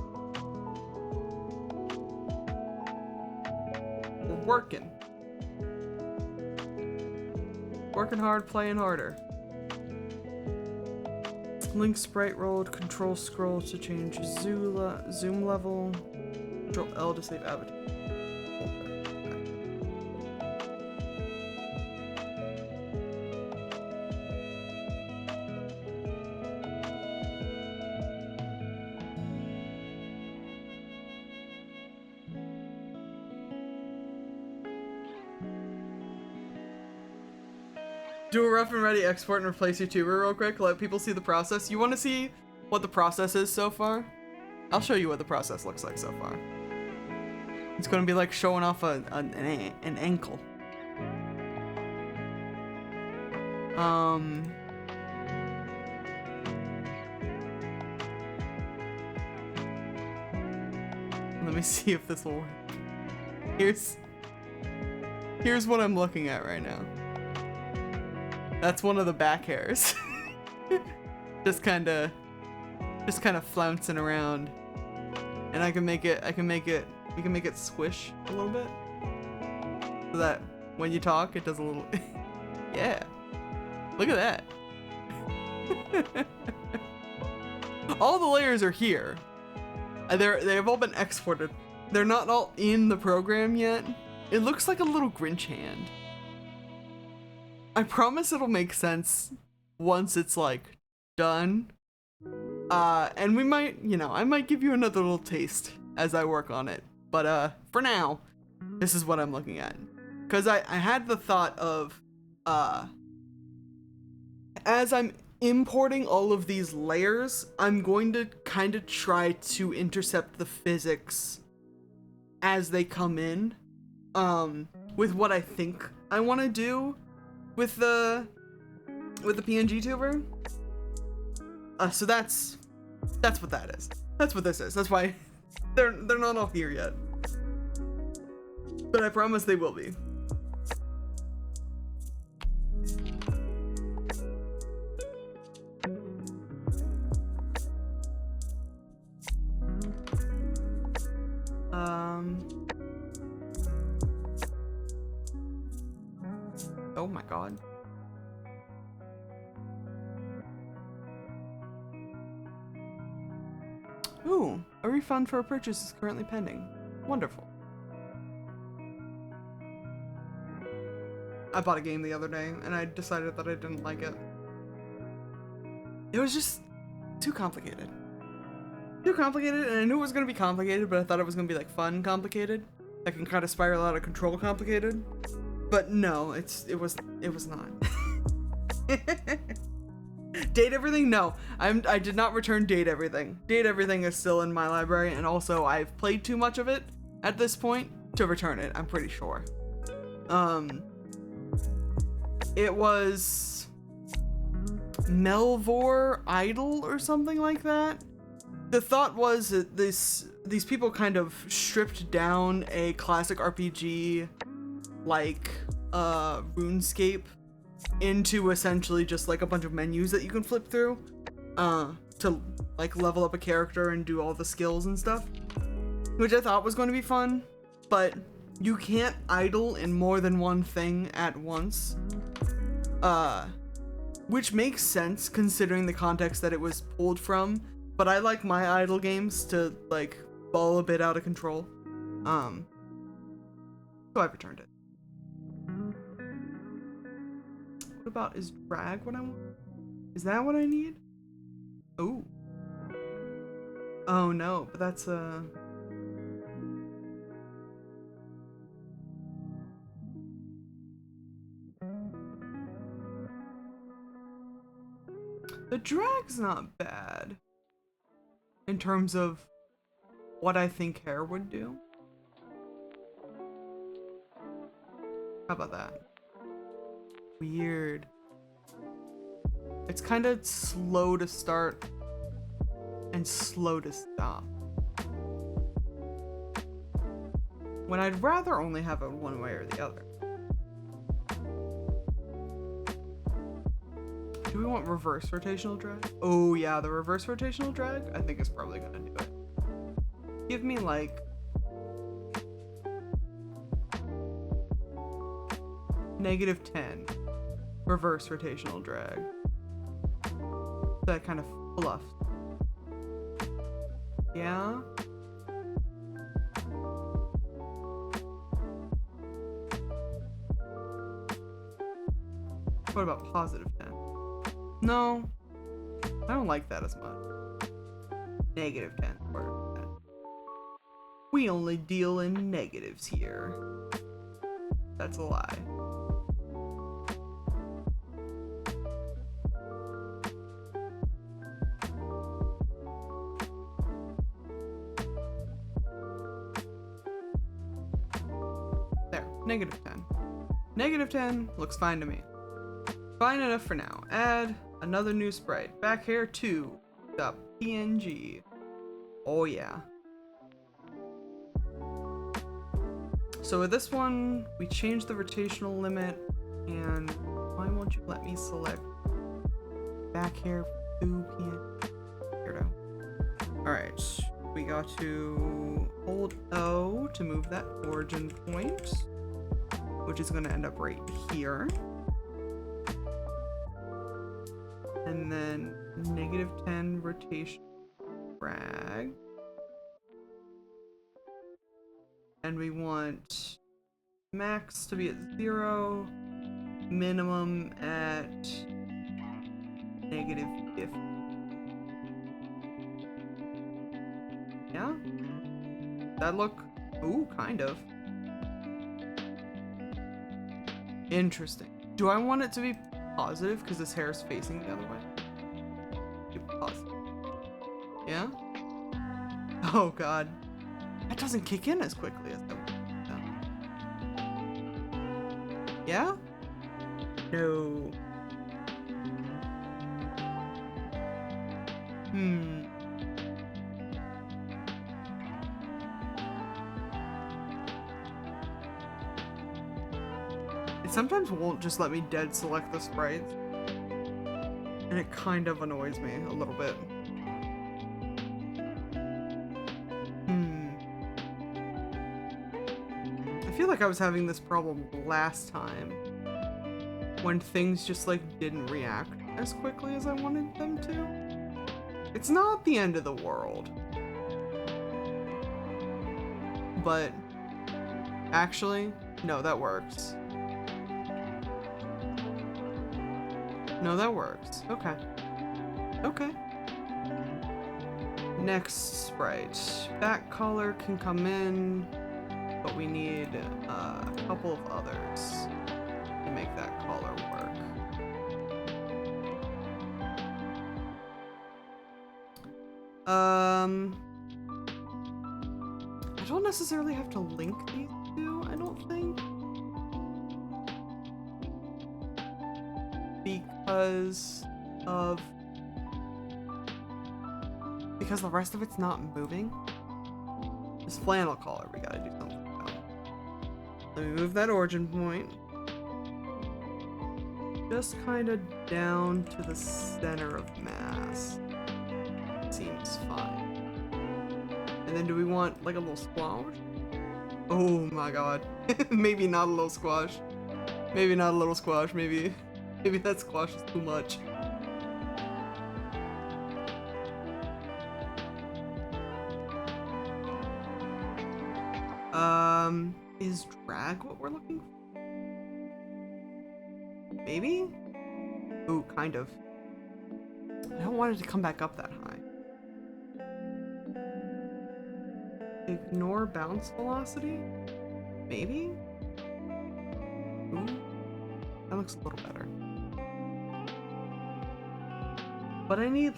Speaker 1: We're working. Working hard, playing harder. Link sprite rolled, control scroll to change zoom level, control L to save avatar. Do a rough and ready export and replace your tuber real quick. Let people see the process. You want to see what the process is so far? I'll show you what the process looks like so far. It's going to be like showing off an ankle. Let me see if this will work. Here's what I'm looking at right now. That's one of the back hairs. just kind of flouncing around. And we can make it squish a little bit. So that when you talk, it does a little, yeah. Look at that. All the layers are here. They've all been exported. They're not all in the program yet. It looks like a little Grinch hand. I promise it'll make sense once it's like done. And we might, I might give you another little taste as I work on it. But for now, this is what I'm looking at. Cause I had the thought of as I'm importing all of these layers, I'm going to kind of try to intercept the physics as they come in. With what I think I want to do with the PNG tuber. So that's what that is. That's what this is. That's why they're not all here yet. But I promise they will be. Oh my god. Ooh, a refund for a purchase is currently pending. Wonderful. I bought a game the other day and I decided that I didn't like it. It was just too complicated. Too complicated, and I knew it was gonna be complicated, but I thought it was gonna be like fun complicated. That can kind of spiral out of control complicated. But no, it was not. Date Everything? No. I did not return Date Everything. Date Everything is still in my library, and also I've played too much of it at this point to return it, I'm pretty sure. It was Melvor Idol or something like that. The thought was that these people kind of stripped down a classic RPG like RuneScape into essentially just like a bunch of menus that you can flip through to like level up a character and do all the skills and stuff, which I thought was going to be fun, but you can't idle in more than one thing at once, which makes sense considering the context that it was pulled from, but I like my idle games to like ball a bit out of control, so I've returned it. What about, is drag what I want? Is that what I need? Oh. Oh no, but that's the drag's not bad in terms of what I think hair would do. How about that? Weird. It's kind of slow to start and slow to stop. When I'd rather only have it one way or the other. Do we want reverse rotational drag? Oh yeah, the reverse rotational drag I think is probably gonna do it. Give me like -10 reverse rotational drag. That kind of fluffed. Yeah. What about +10? No, I don't like that as much. -10 or that. We only deal in negatives here. That's a lie. There, -10. -10 looks fine to me. Fine enough for now. Add another new sprite. Back hair 2.png. Oh yeah. So with this one, we changed the rotational limit, and why won't you let me select back hair 2png? Weirdo. Alright, we got to hold O to move that origin point, which is going to end up right here. And then -10 rotation drag. And we want max to be at 0, minimum at -50. Yeah? That look? Ooh, kind of. Interesting. Do I want it to be positive because his hair is facing the other way? Keep it positive. Yeah? Oh god. That doesn't kick in as quickly as that would. Yeah? No. It sometimes won't just let me dead select the sprites, and it kind of annoys me a little bit. I feel like I was having this problem last time when things just like didn't react as quickly as I wanted them to. It's not the end of the world, but actually, no, that works. No, that works. Okay. Okay. Next sprite. Back color can come in, but we need a couple of others to make that color work. I don't necessarily have to link these two, I don't think. Because the rest of it's not moving. This flannel collar we gotta do something about. Let me move that origin point. Just kind of down to the center of mass. Seems fine. And then do we want like a little squash? Oh my god. Maybe not a little squash. Maybe not a little squash. Maybe that squash is too much. Is drag what we're looking for? Maybe? Ooh, kind of. I don't want it to come back up that high. Ignore bounce velocity? Maybe? Ooh, that looks a little better. But I need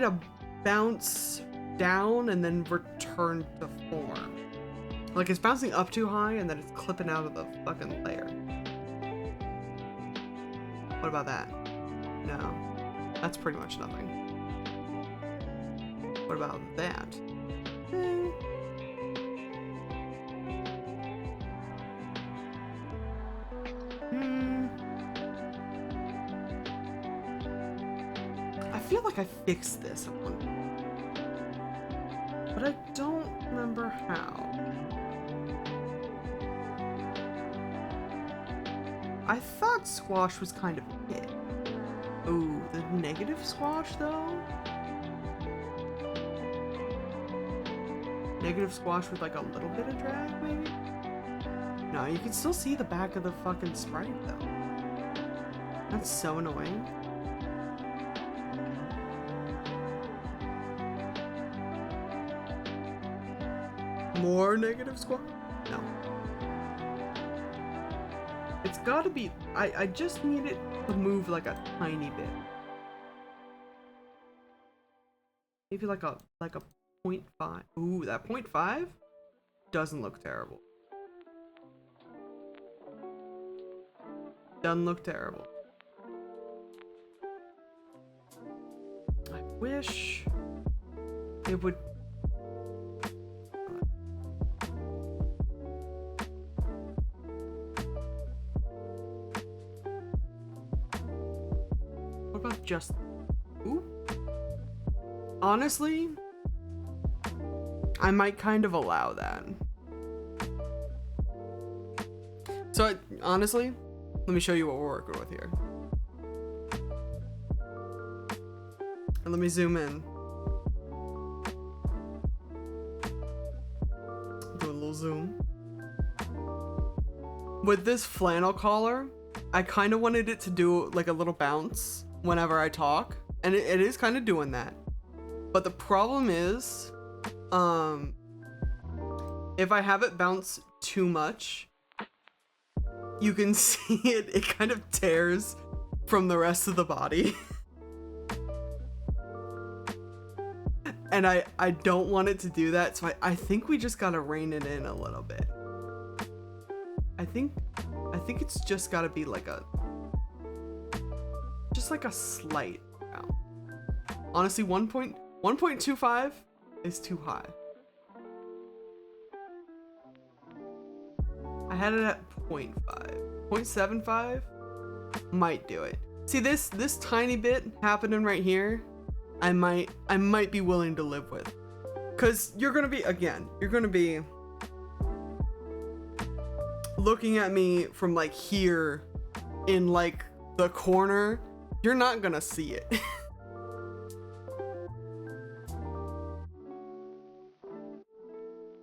Speaker 1: a bounce down and then return to form. Like it's bouncing up too high and then it's clipping out of the fucking layer. What about that? No. That's pretty much nothing. What about that? I feel like I fixed this at one point, but I don't remember how. I thought squash was kind of it. Ooh, the negative squash though? Negative squash with like a little bit of drag, maybe? No, you can still see the back of the fucking sprite though. That's so annoying. More negative squash? No. It's gotta be, I just need it to move like a tiny bit. Maybe like a 0.5. Ooh, that 0.5 doesn't look terrible. Doesn't look terrible. I wish it would. What about just? Ooh. Honestly, I might kind of allow that. So honestly, let me show you what we're working with here. And let me zoom in. Do a little zoom. With this flannel collar, I kind of wanted it to do like a little bounce whenever I talk. And it is kind of doing that. But the problem is, if I have it bounce too much, you can see it kind of tears from the rest of the body. And I don't want it to do that, so I think we just gotta rein it in a little bit. I think it's just gotta be like just like a slight bounce. Honestly, 1.25 is too high. I had it at 0.5. 0.75 might do it. See this tiny bit happening right here, I might be willing to live with. Cause you're gonna be looking at me from like here in like the corner. You're not gonna see it.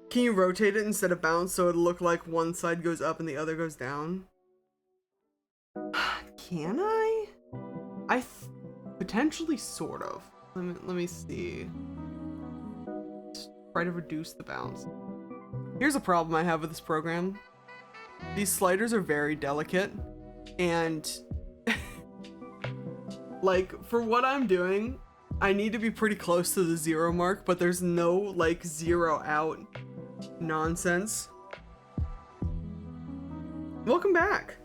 Speaker 1: Can you rotate it instead of bounce so it'll look like one side goes up and the other goes down? can I? Potentially, sort of. Let me see. Let's try to reduce the bounce. Here's a problem I have with this program. These sliders are very delicate, and like, for what I'm doing, I need to be pretty close to the 0 mark, but there's no like 0 out nonsense. Welcome back.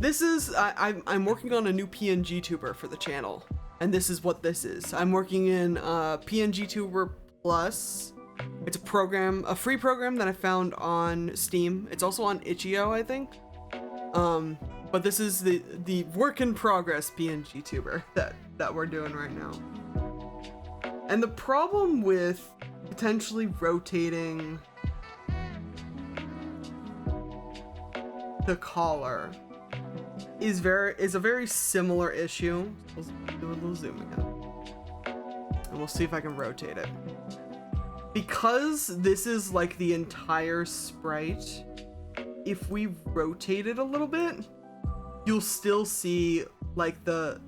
Speaker 1: This is, I'm working on a new PNG tuber for the channel, and this is what this is. I'm working in PNG Tuber Plus. It's a program, a free program that I found on Steam. It's also on itch.io, I think. But this is the work in progress PNG tuber that we're doing right now. And the problem with potentially rotating the collar is a very similar issue. Let's do a little zoom again, and we'll see if I can rotate it. Because this is like the entire sprite, if we rotate it a little bit, you'll still see like the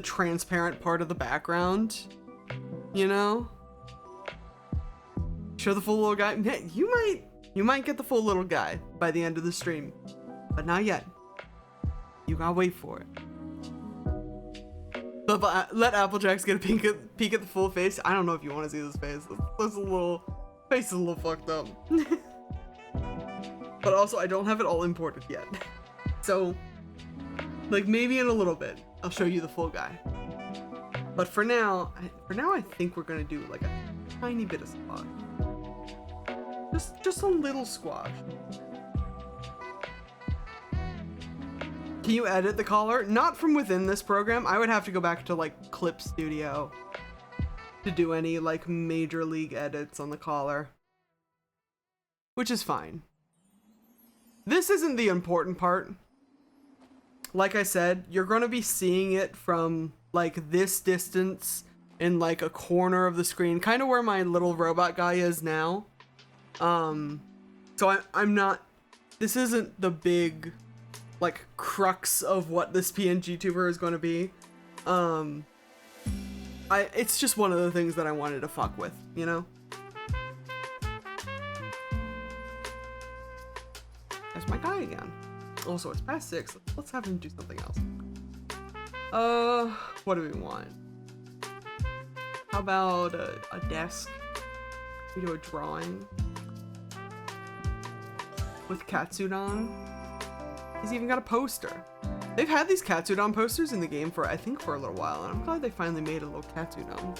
Speaker 1: transparent part of the background, you know? Show the full little guy. You might get the full little guy by the end of the stream, but not yet. You gotta wait for it. Let Applejacks get a peek at the full face. I don't know if you want to see this face. Face is a little fucked up. But also, I don't have it all imported yet. So, like, maybe in a little bit, I'll show you the full guy. But for now, I think we're gonna do like a tiny bit of squash. Just a little squash. Can you edit the collar? Not from within this program. I would have to go back to like Clip Studio to do any like major league edits on the collar, which is fine. This isn't the important part. Like I said, you're going to be seeing it from like this distance in like a corner of the screen, kind of where my little robot guy is now. So I'm not, this isn't the big like crux of what this PNG tuber is going to be. It's just one of the things that I wanted to fuck with, you know? There's my guy again. Also, it's past 6. Let's have him do something else. What do we want? How about a desk? We do a drawing with Katsudon. He's even got a poster. They've had these Katsudon posters in the game for, I think, for a little while, and I'm glad they finally made a little Katsudon.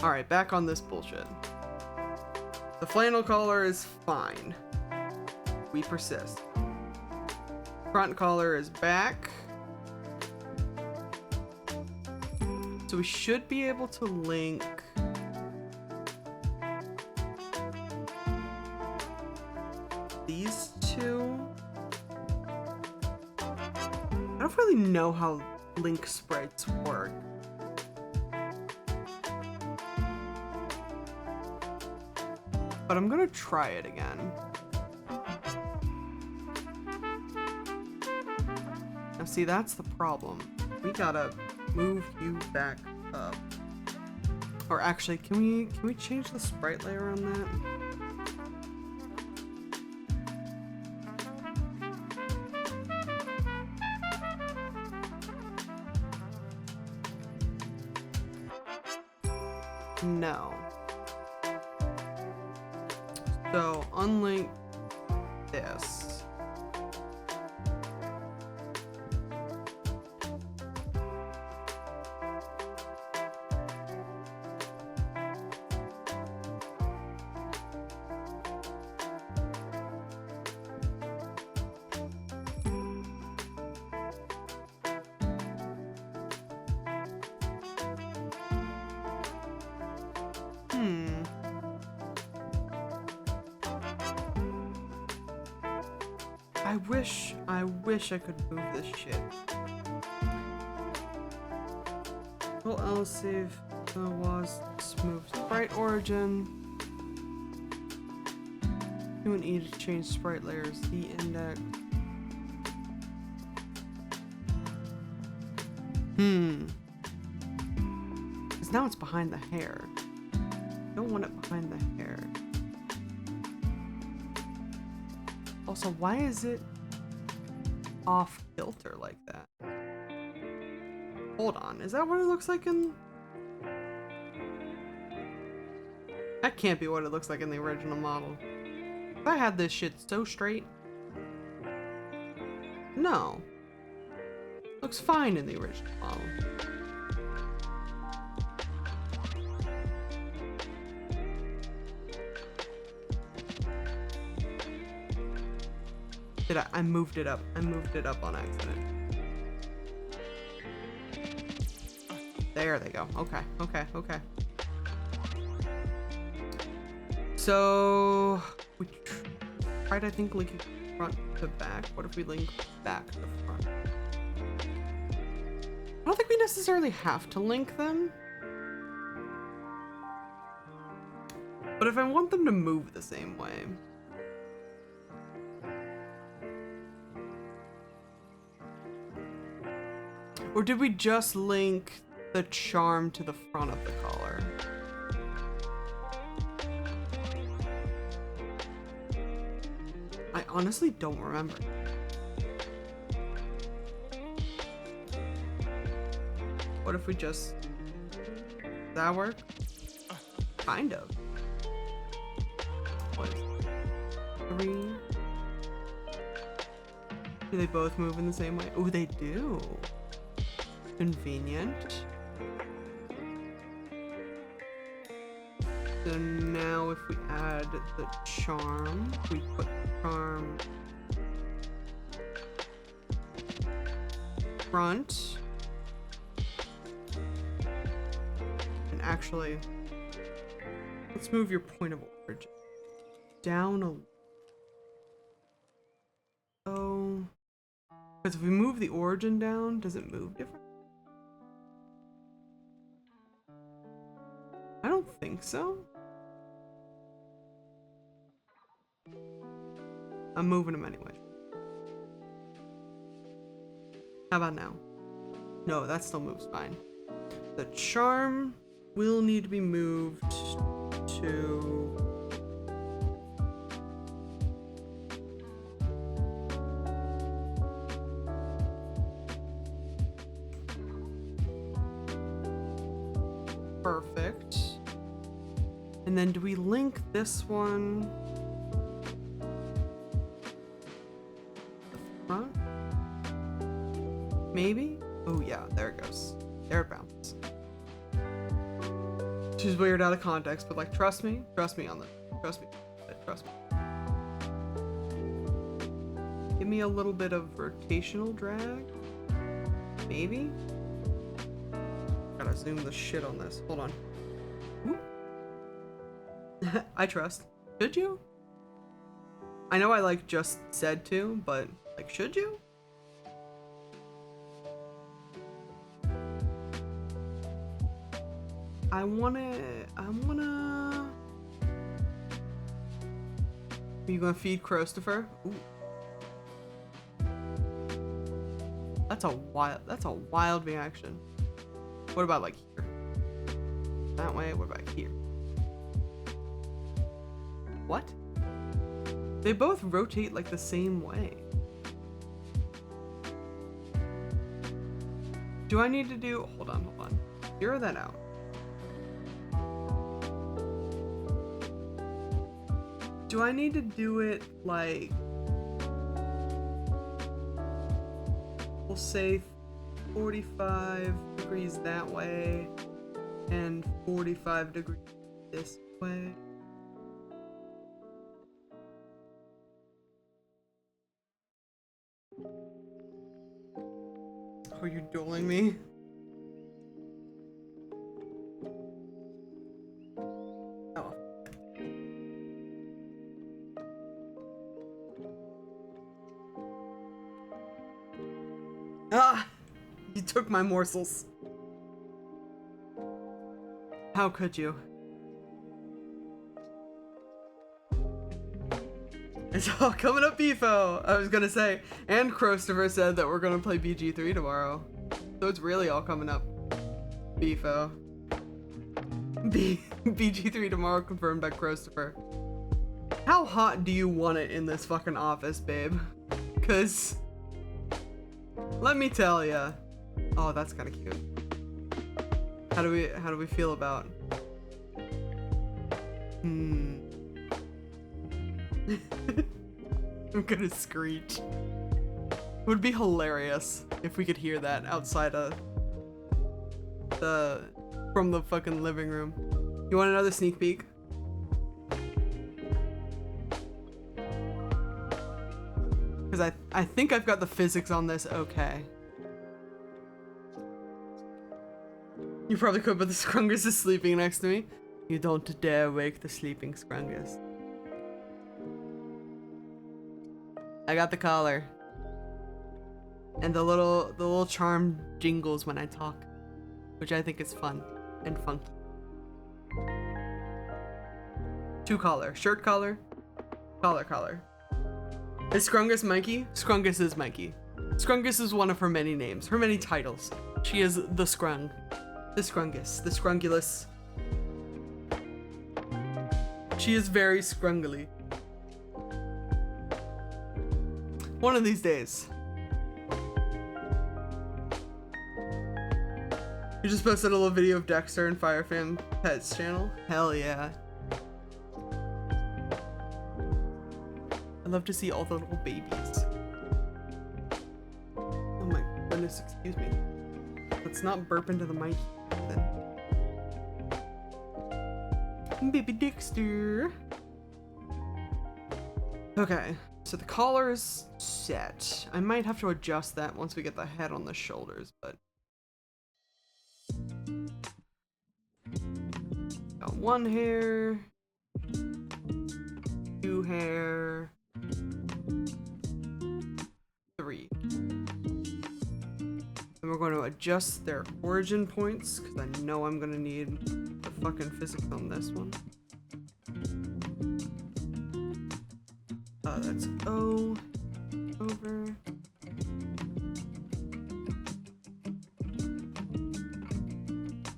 Speaker 1: Alright, back on this bullshit. The flannel collar is fine. We persist. Front collar is back. So we should be able to link these two. I don't really know how link sprites work. But I'm gonna try it again. Now see, that's the problem. We gotta move you back up. Or actually, can we change the sprite layer on that? No. So unlink this. I wish I could move this shit. Well, I'll save was smooth sprite origin. Q and E to change sprite layers. The index. Because now it's behind the hair. Don't want it behind the hair. Also, why is it off kilter like that? Hold on, is that what it looks like in... That can't be what it looks like in the original model. I had this shit so straight. No. Looks fine in the original model. I moved it up. I moved it up on accident. There they go. Okay, okay, okay. So we tried, I think, linking front to back. What if we link back to front? I don't think we necessarily have to link them. But if I want them to move the same way. Or did we just link the charm to the front of the collar? I honestly don't remember. What if we just... Does that work? Kind of. What is it? 3? Do they both move in the same way? Oh, they do. Convenient. So now if we add the charm, we put charm front. And actually, let's move your point of origin down a little. Oh, because if we move the origin down, does it move different? I don't think so. I'm moving them anyway. How about now? No, that still moves fine. The charm will need to be moved to... Perfect. And then do we link this one? The front? Maybe? Oh yeah, there it goes. There it bounces. Which is weird out of context, but like, trust me on this. Trust me. Trust me. Give me a little bit of rotational drag. Maybe? Gotta zoom the shit on this. Hold on. I trust. Should you? I know I like just said to, but like, should you? I wanna... Are you gonna feed Christopher? Ooh. That's a wild reaction. What about like here? That way, what about here? What? They both rotate like the same way. Do I need to do... Hold on. Zero that out. Do I need to do it like... We'll say 45 degrees that way and 45 degrees this way. Are you dueling me? Oh. Ah! You took my morsels. How could you? It's all coming up, Beefo. I was gonna say, and Christopher said that we're gonna play BG3 tomorrow. So it's really all coming up. Beefo. BG3 tomorrow confirmed by Christopher. How hot do you want it in this fucking office, babe? Cause let me tell ya. Oh, that's kind of cute. How do we feel about? I'm gonna screech. It would be hilarious if we could hear that outside of from the fucking living room. You want another sneak peek? Because I think I've got the physics on this okay. You probably could, but the Scrungus is sleeping next to me. You don't dare wake the sleeping Scrungus. I got the collar. And the little charm jingles when I talk, which I think is fun and funky. 2 collar, shirt collar, collar. Is Scrungus Mikey? Scrungus is Mikey. Scrungus is one of her many names, her many titles. She is the Scrung, the Scrungus, the Scrungulus. She is very scrungly. One of these days. You just posted a little video of Dexter and Firefam Pets channel? Hell yeah. I love to see all the little babies. Oh my goodness, excuse me. Let's not burp into the mic then. Baby Dexter. Okay, so the collar is set. I might have to adjust that once we get the head on the shoulders, but got 1 hair, 2 hair, 3. And we're going to adjust their origin points because I know I'm gonna need the fucking physics on this one. That's O over.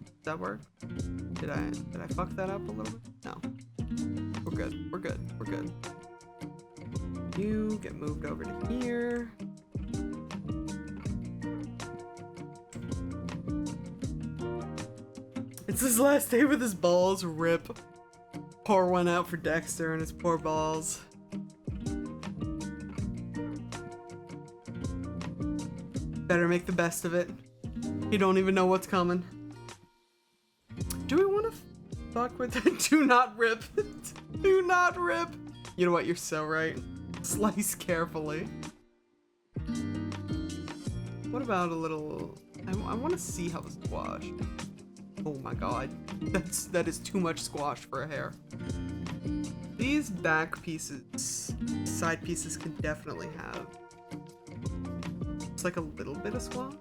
Speaker 1: Does that work? Did I fuck that up a little bit? No. We're good. We're good. We're good. You get moved over to here. It's his last day with his balls. Rip. Pour one out for Dexter and his poor balls. Better make the best of it. You don't even know what's coming. Do we want to fuck with it? Do not rip. Do not rip. You know what? You're so right. Slice carefully. What about a little? I want to see how the squash. Oh my god, that is too much squash for a hair. These back pieces, side pieces can definitely have. It's like a little bit of squash.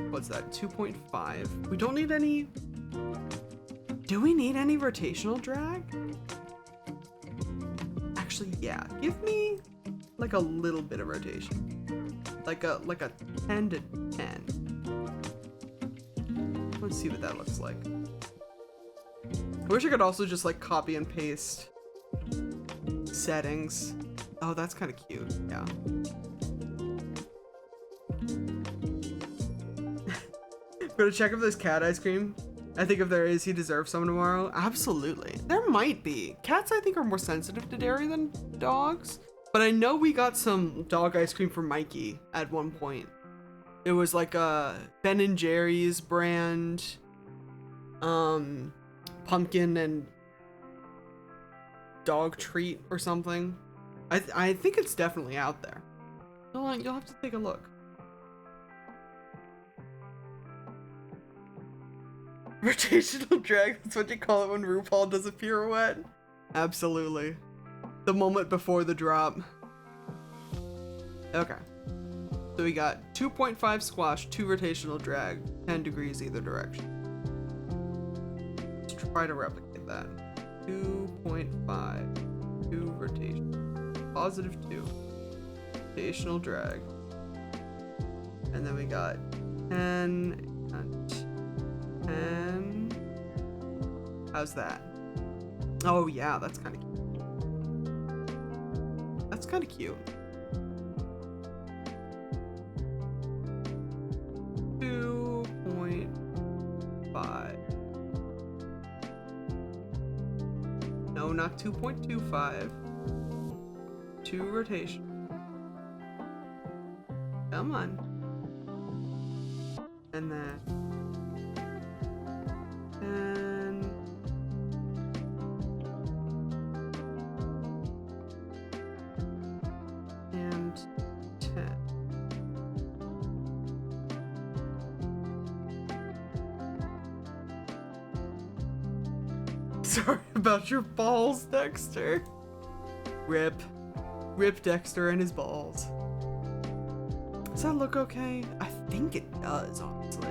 Speaker 1: What's that? 2.5. We don't need any. Do we need any rotational drag? Actually, yeah. Give me like a little bit of rotation. Like a 10 to 10. Let's see what that looks like. I wish I could also just like copy and paste settings. Oh, that's kind of cute. Yeah. Gonna check if there's cat ice cream. I think if there is, he deserves some tomorrow. Absolutely. There might be. Cats, I think, are more sensitive to dairy than dogs. But I know we got some dog ice cream for Mikey at one point. It was like a Ben & Jerry's brand, pumpkin and dog treat or something. I think it's definitely out there. You'll have to take a look. Rotational drag, that's what you call it when RuPaul does a pirouette? Absolutely. The moment before the drop. Okay. So we got 2.5 squash, 2 rotational drag, 10 degrees either direction. Let's try to replicate that. 2.5, 2 rotation, positive 2, rotational drag. And then we got 10 and 10. How's that? Oh yeah, that's kind of cute. That's kind of cute. 2.5. No, not 2.25. 2 rotation. Come on. And then 10. And 10. Sorry about your balls, Dexter. Rip. Rip Dexter and his balls. Does that look okay? I think it does, honestly.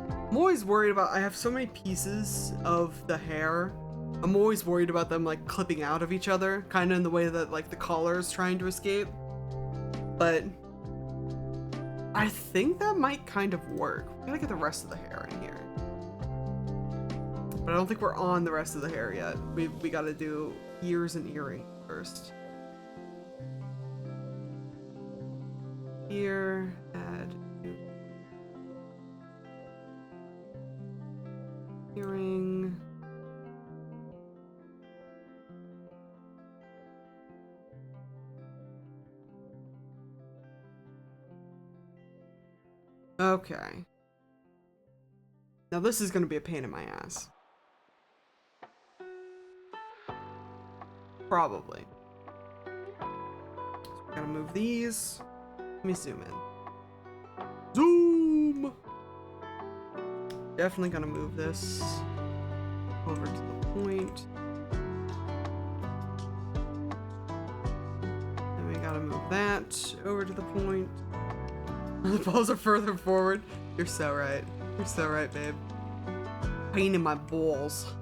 Speaker 1: I'm always worried about, I have so many pieces of the hair. I'm always worried about them like clipping out of each other, kind of in the way that like the collar is trying to escape. But I think that might kind of work. We gotta get the rest of the hair in here. But I don't think we're on the rest of the hair yet. We gotta do ears and earring first. Ear, add earring. Okay. Now this is gonna be a pain in my ass. Probably. So we gotta move these. Let me zoom in. Zoom! Definitely gonna move this over to the point. And we gotta move that over to the point. The balls are further forward. You're so right. You're so right, babe. Pain in my balls.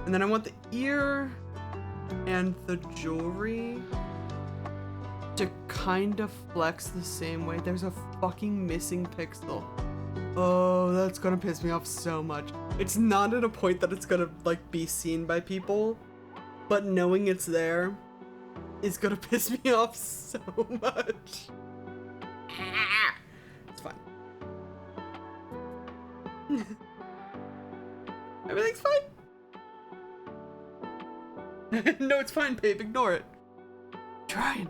Speaker 1: And then I want the ear and the jewelry to kind of flex the same way. There's a fucking missing pixel. Oh, that's gonna piss me off so much. It's not at a point that it's gonna like be seen by people, but knowing it's there is gonna piss me off so much. It's fine. Everything's fine. No, it's fine, babe. Ignore it. Trying.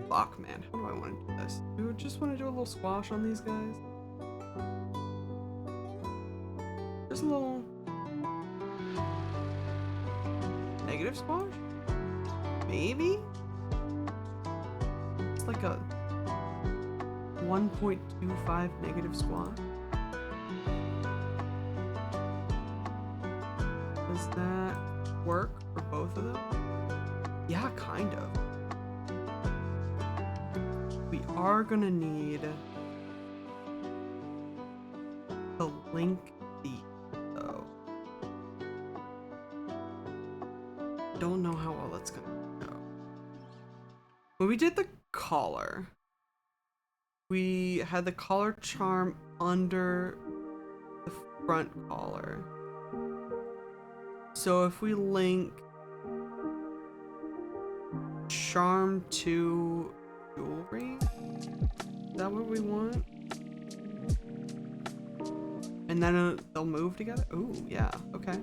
Speaker 1: Fuck, man. How do I want to do this? Do I just want to do a little squash on these guys? Just a little negative squash? Maybe? It's like a 1.25 negative squash. Does that work for both of them? Yeah, kind of. We are gonna need to link these, though. Don't know how well that's gonna go. When we did the collar, we had the collar charm under the front collar. So if we link charm to jewelry, is that what we want? And then they'll move together? Ooh, yeah, okay.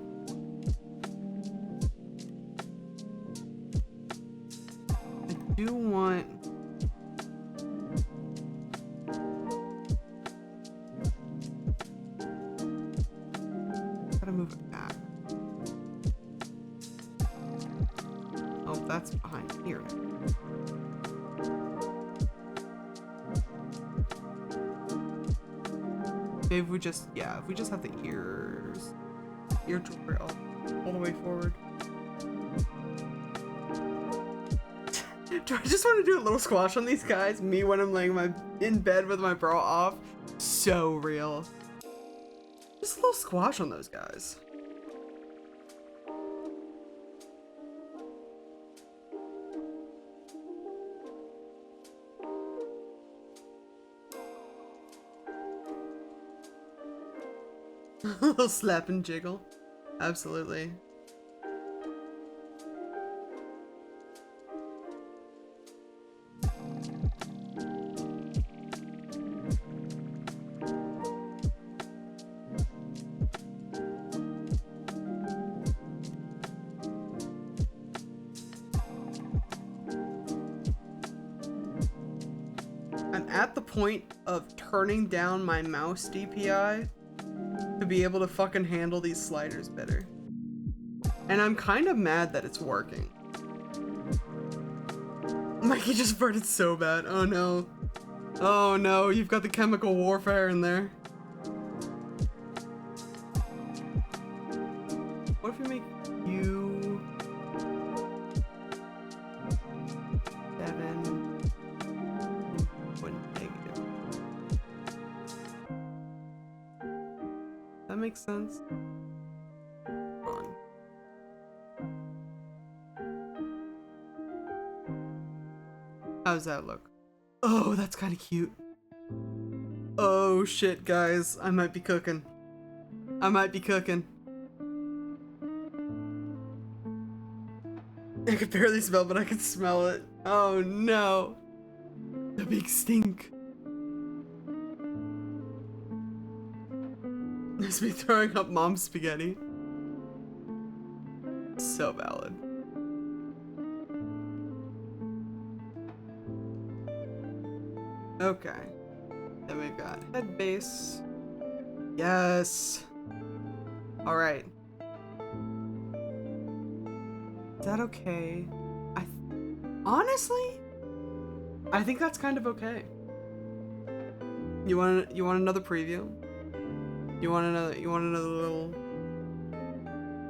Speaker 1: I do want... Gotta move it back. Oh, that's behind here. If we just, yeah, if we just have the ear jewelry all the way forward. Do I just want to do a little squash on these guys? Me when I'm laying in bed with my bra off? So real. Just a little squash on those guys. A little slap and jiggle. Absolutely. I'm at the point of turning down my mouse DPI to be able to fucking handle these sliders better. And I'm kind of mad that it's working. Mikey just farted so bad. Oh no. Oh no, you've got the chemical warfare in there. What if we make you 7 input negative? That makes sense. How's that look? Oh, that's kind of cute. Oh shit, guys. I might be cooking. I might be cooking. I could barely smell, but I could smell it. Oh no. The big stink. It's me throwing up mom's spaghetti. So valid. Okay. Then we've got head base. Yes. All right. Is that okay? Honestly, I think that's kind of okay. You want another preview? You want another little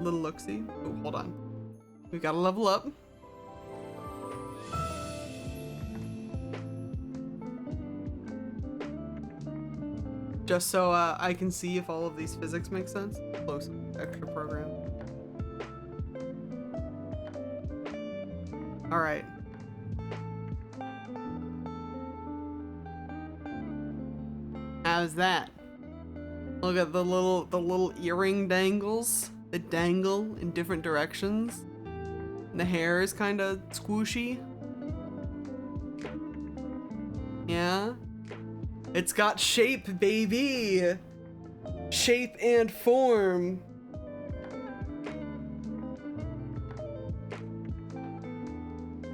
Speaker 1: look-see? Oh, hold on. We gotta level up. Just so I can see if all of these physics make sense. Close extra program. All right. How's that? Look at the little earring dangles that dangle in different directions. And the hair is kind of squishy. Yeah. It's got shape, baby. Shape and form.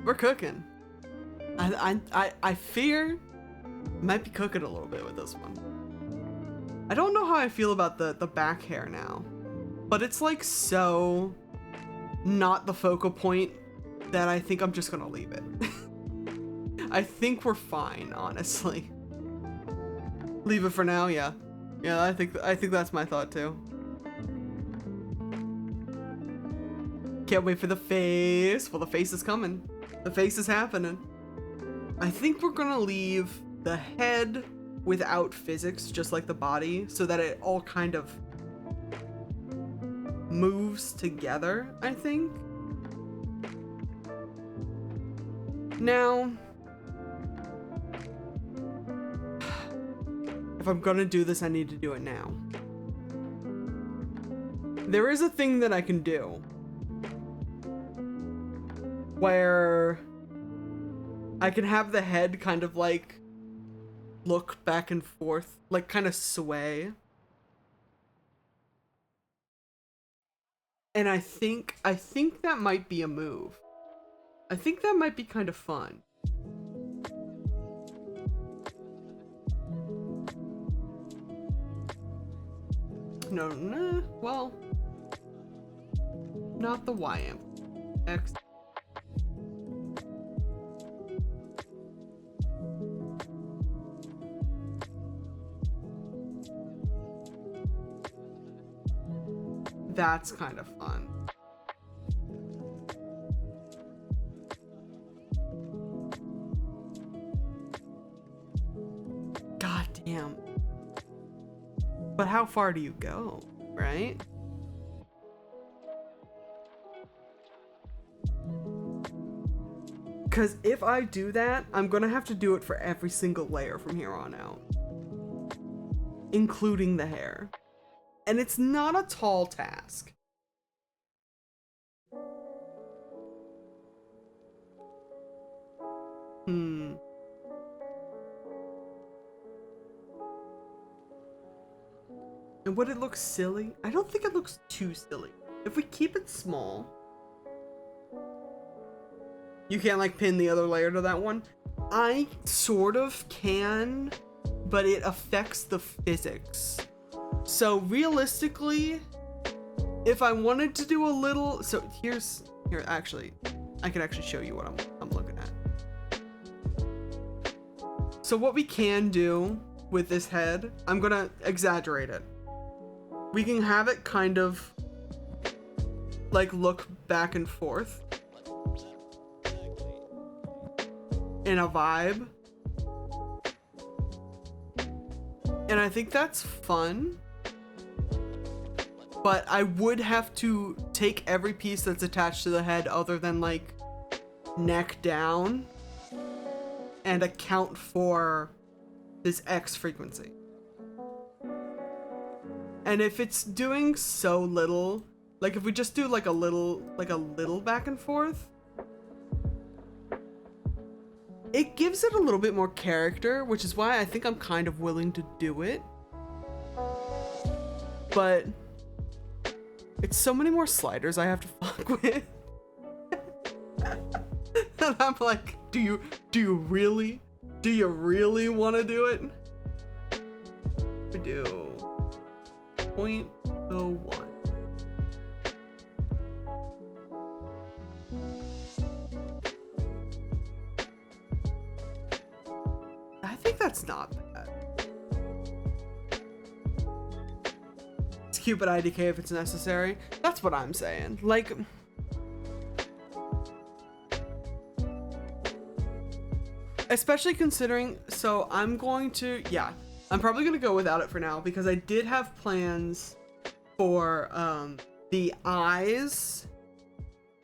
Speaker 1: We're cooking. I fear might be cooking a little bit with this one. I don't know how I feel about the back hair now, but it's like so not the focal point that I think I'm just gonna leave it. I think we're fine, honestly. Leave it for now, yeah. Yeah, I think that's my thought too. Can't wait for the face. Well, the face is coming. The face is happening. I think we're gonna leave the head without physics, just like the body, so that it all kind of moves together, I think. Now, if I'm gonna do this, I need to do it now. There is a thing that I can do where I can have the head kind of like look back and forth, like kind of sway. And I think that might be a move. I think that might be kind of fun. No, well, not the YM. X. That's kind of fun. God damn. But how far do you go, right? Because if I do that, I'm gonna have to do it for every single layer from here on out, including the hair. and it's not a tall task. And would it look silly? I don't think it looks too silly. If we keep it small, you can't like pin the other layer to that one. I sort of can, but it affects the physics. So realistically, if I wanted to do a little, so here actually, I can actually show you what I'm looking at. So what we can do with this head, I'm gonna exaggerate it. We can have it kind of like look back and forth in a vibe. And I think that's fun. But I would have to take every piece that's attached to the head other than like neck down and account for this X frequency. And if it's doing so little, like if we just do like a little back and forth, it gives it a little bit more character, which is why I think I'm kind of willing to do it. But it's so many more sliders I have to fuck with. And I'm like, do you really want to do it? We do 0.01. I think that's not bad. It's Cupid IDK if it's necessary. That's what I'm saying. Like, especially considering, so I'm probably gonna go without it for now because I did have plans for the eyes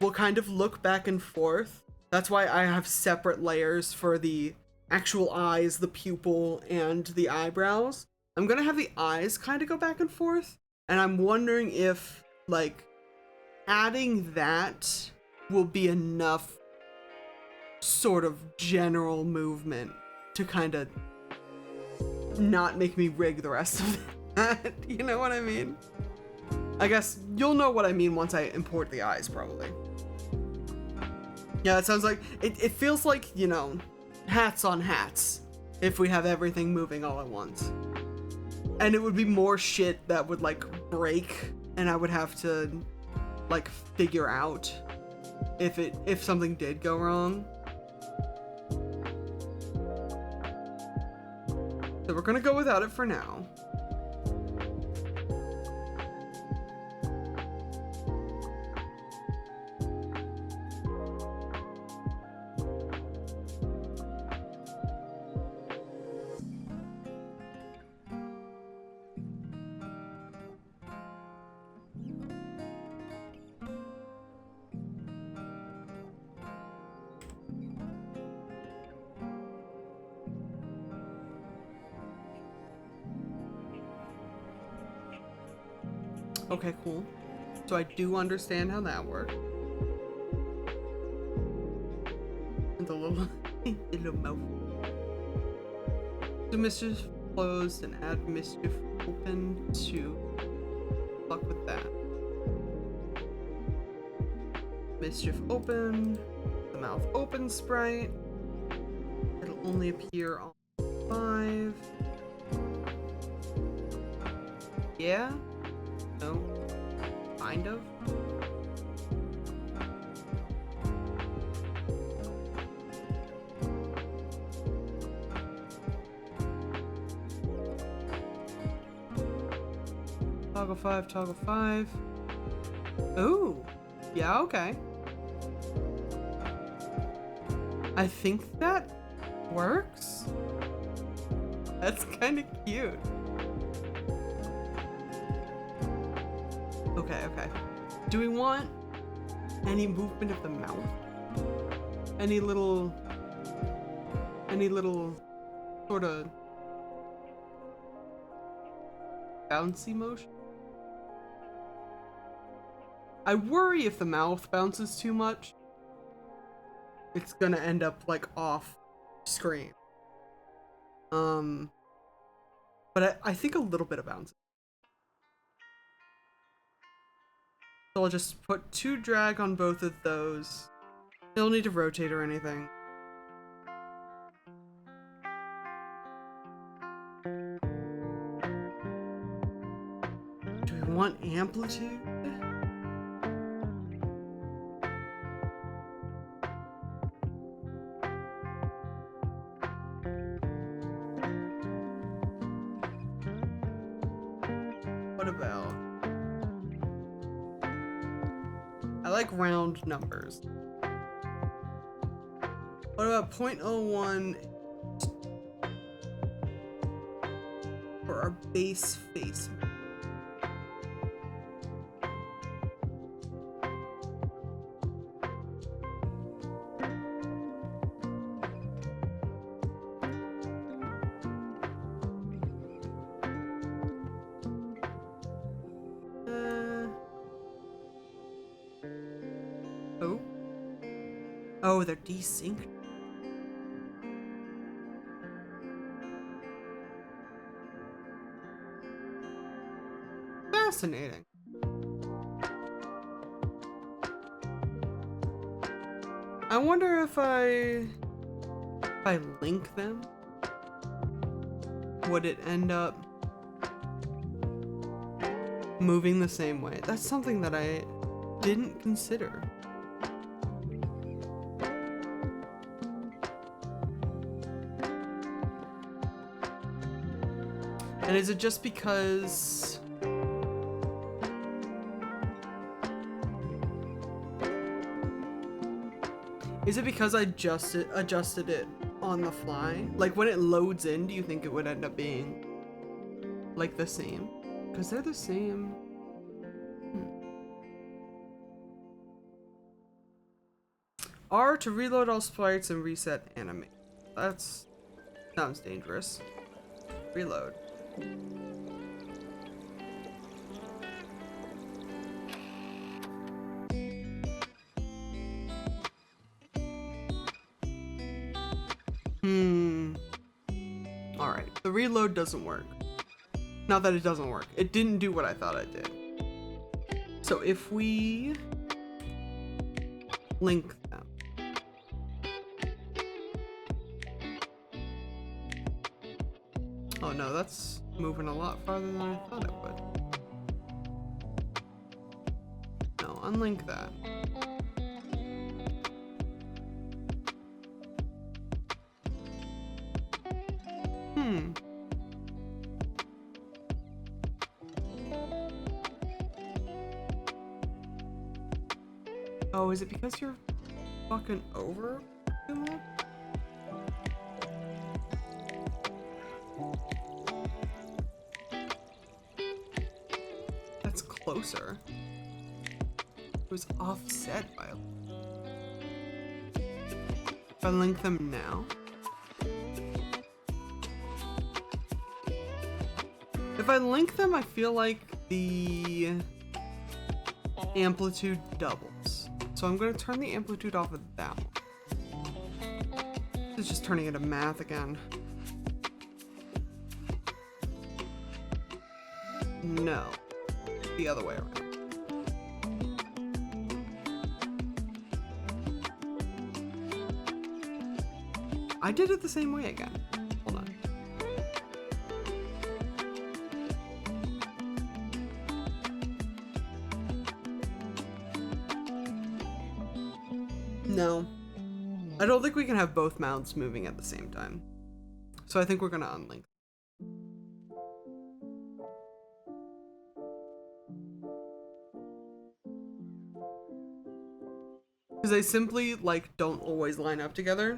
Speaker 1: will kind of look back and forth. That's why I have separate layers for the actual eyes, the pupil, and the eyebrows. I'm gonna have the eyes kind of go back and forth, and I'm wondering if like adding that will be enough sort of general movement to kind of not make me rig the rest of that. You know what I mean? I guess you'll know what I mean once I import the eyes, probably. Yeah, it sounds like it feels like, you know, hats on hats if we have everything moving all at once. And it would be more shit that would like break and I would have to like figure out if something did go wrong. So we're gonna go without it for now. Okay, cool. So I do understand how that works. And the little mouth. So mischief closed and add mischief open to fuck with that. Mischief open, the mouth open sprite. It'll only appear on 5. Yeah? No, kind of. Toggle 5. Ooh, yeah, okay. I think that works. That's kind of cute. Okay. Do we want any movement of the mouth? Any little sort of bouncy motion? I worry if the mouth bounces too much, it's gonna end up like off screen. But I think a little bit of bounce. So I'll just put 2 drag on both of those. Don't need to rotate or anything. Do we want amplitude? What about? I like round numbers. What about 0.01 for our base face? Oh, they're desynced. Fascinating. I wonder if I link them, would it end up moving the same way? That's something that I didn't consider. And is it just because I adjusted it on the fly? Like when it loads in, do you think it would end up being like the same? Because they're the same. R to reload all sprites and reset animate. That's sounds dangerous. Reload. Alright, the reload doesn't work. Not that it doesn't work. It didn't do what I thought it did. So if we link them. Oh no, that's moving a lot farther than I thought it would. No, unlink that. Oh, is it because you're fucking over too much? That's closer. It was offset by a little. If I link them now. If I link them, I feel like the amplitude doubles. So I'm going to turn the amplitude off of that one. It's just turning into math again. No. The other way around. I did it the same way again. Hold on. No. I don't think we can have both mounts moving at the same time. So I think we're gonna unlink. Because they simply, like, don't always line up together.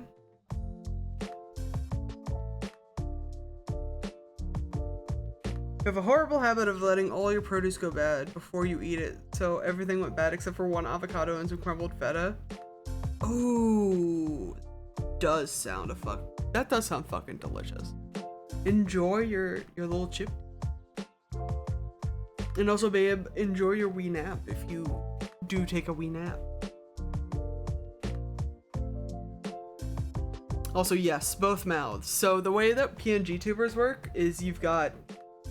Speaker 1: You have a horrible habit of letting all your produce go bad before you eat it. So everything went bad except for one avocado and some crumbled feta. Ooh, does sound that does sound fucking delicious. Enjoy your little chip. And also, babe, enjoy your wee nap if you do take a wee nap. Also, yes, both mouths. So the way that PNG tubers work is you've got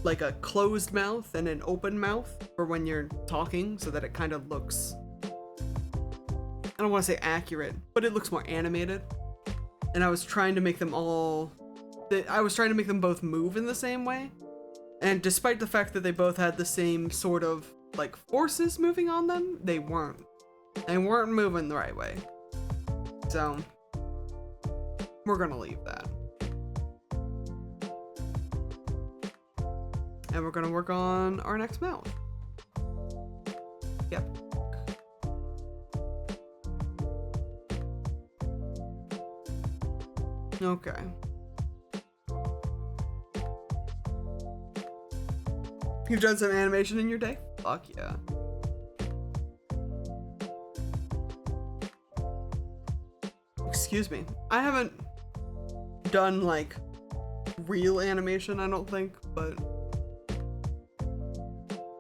Speaker 1: like a closed mouth and an open mouth for when you're talking, so that it kind of looks, I don't want to say accurate, but it looks more animated. And I was trying to make them both move in the same way. And despite the fact that they both had the same sort of like forces moving on them, they weren't moving the right way. So we're gonna leave that. And we're gonna work on our next mouth. Yep. Okay. You've done some animation in your day? Fuck yeah. Excuse me. I haven't done like real animation, I don't think, but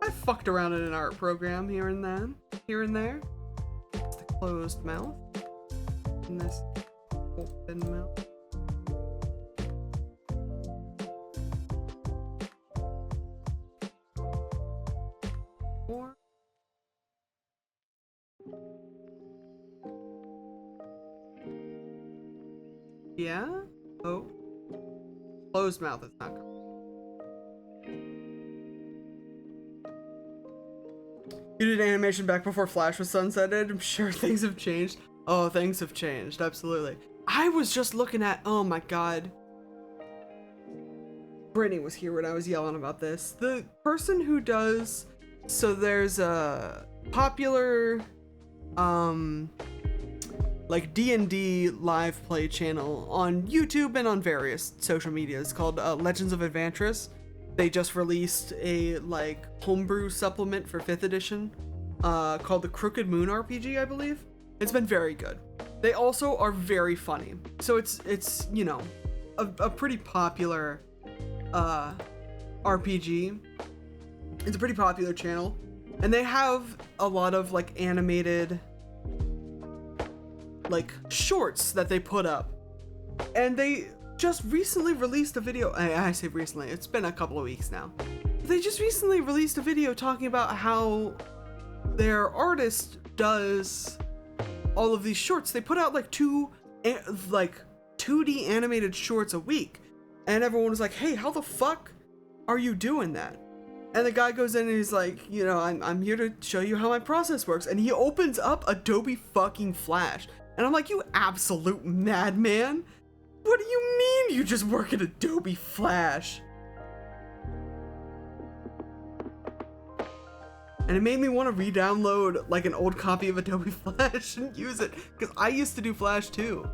Speaker 1: I fucked around in an art program here and there. It's the closed mouth. And this open mouth. Yeah? Oh. Closed mouth is not coming. You did animation back before Flash was sunsetted? I'm sure things have changed. Oh, things have changed, absolutely. I was just looking at, oh my god. Brittany was here when I was yelling about this. The person who does, so there's a popular, like D&D live play channel on YouTube and on various social medias called Legends of Advantris. They just released a like homebrew supplement for 5th edition called the Crooked Moon RPG, I believe. It's been very good. They also are very funny. So it's you know, a pretty popular RPG. It's a pretty popular channel. And they have a lot of like animated like shorts that they put up, and they just recently released a video. I say recently, it's been a couple of weeks now. They just recently released a video talking about how their artist does all of these shorts. They put out like 2D animated shorts a week, and everyone was like, hey, how the fuck are you doing that? And the guy goes in and he's like, you know, I'm here to show you how my process works, and he opens up Adobe fucking Flash. And I'm like, you absolute madman. What do you mean you just work at Adobe Flash? And it made me want to re-download like an old copy of Adobe Flash and use it, because I used to do Flash too.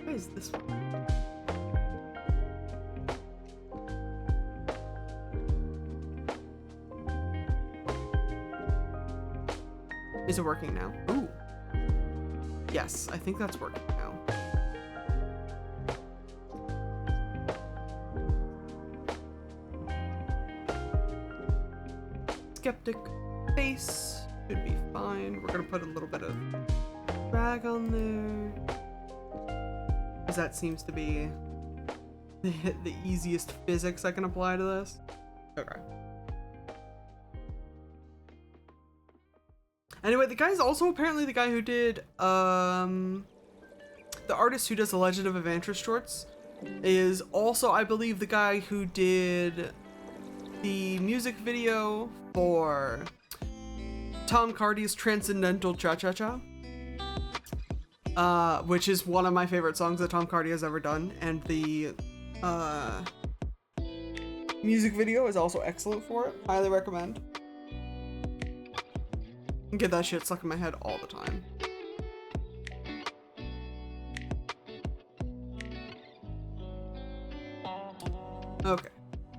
Speaker 1: What is this one? Is it working now? Ooh. Yes, I think that's working now. Skeptic face should be fine. We're gonna put a little bit of drag on there, because that seems to be the easiest physics I can apply to this. Okay. Anyway, the guy's also apparently the guy who did, the artist who does the Legend of Advantris shorts is also, I believe, the guy who did the music video for Tom Cardy's Transcendental Cha-Cha-Cha, which is one of my favorite songs that Tom Cardy has ever done, and the, music video is also excellent for it. Highly recommend. Get that shit stuck in my head all the time. Okay.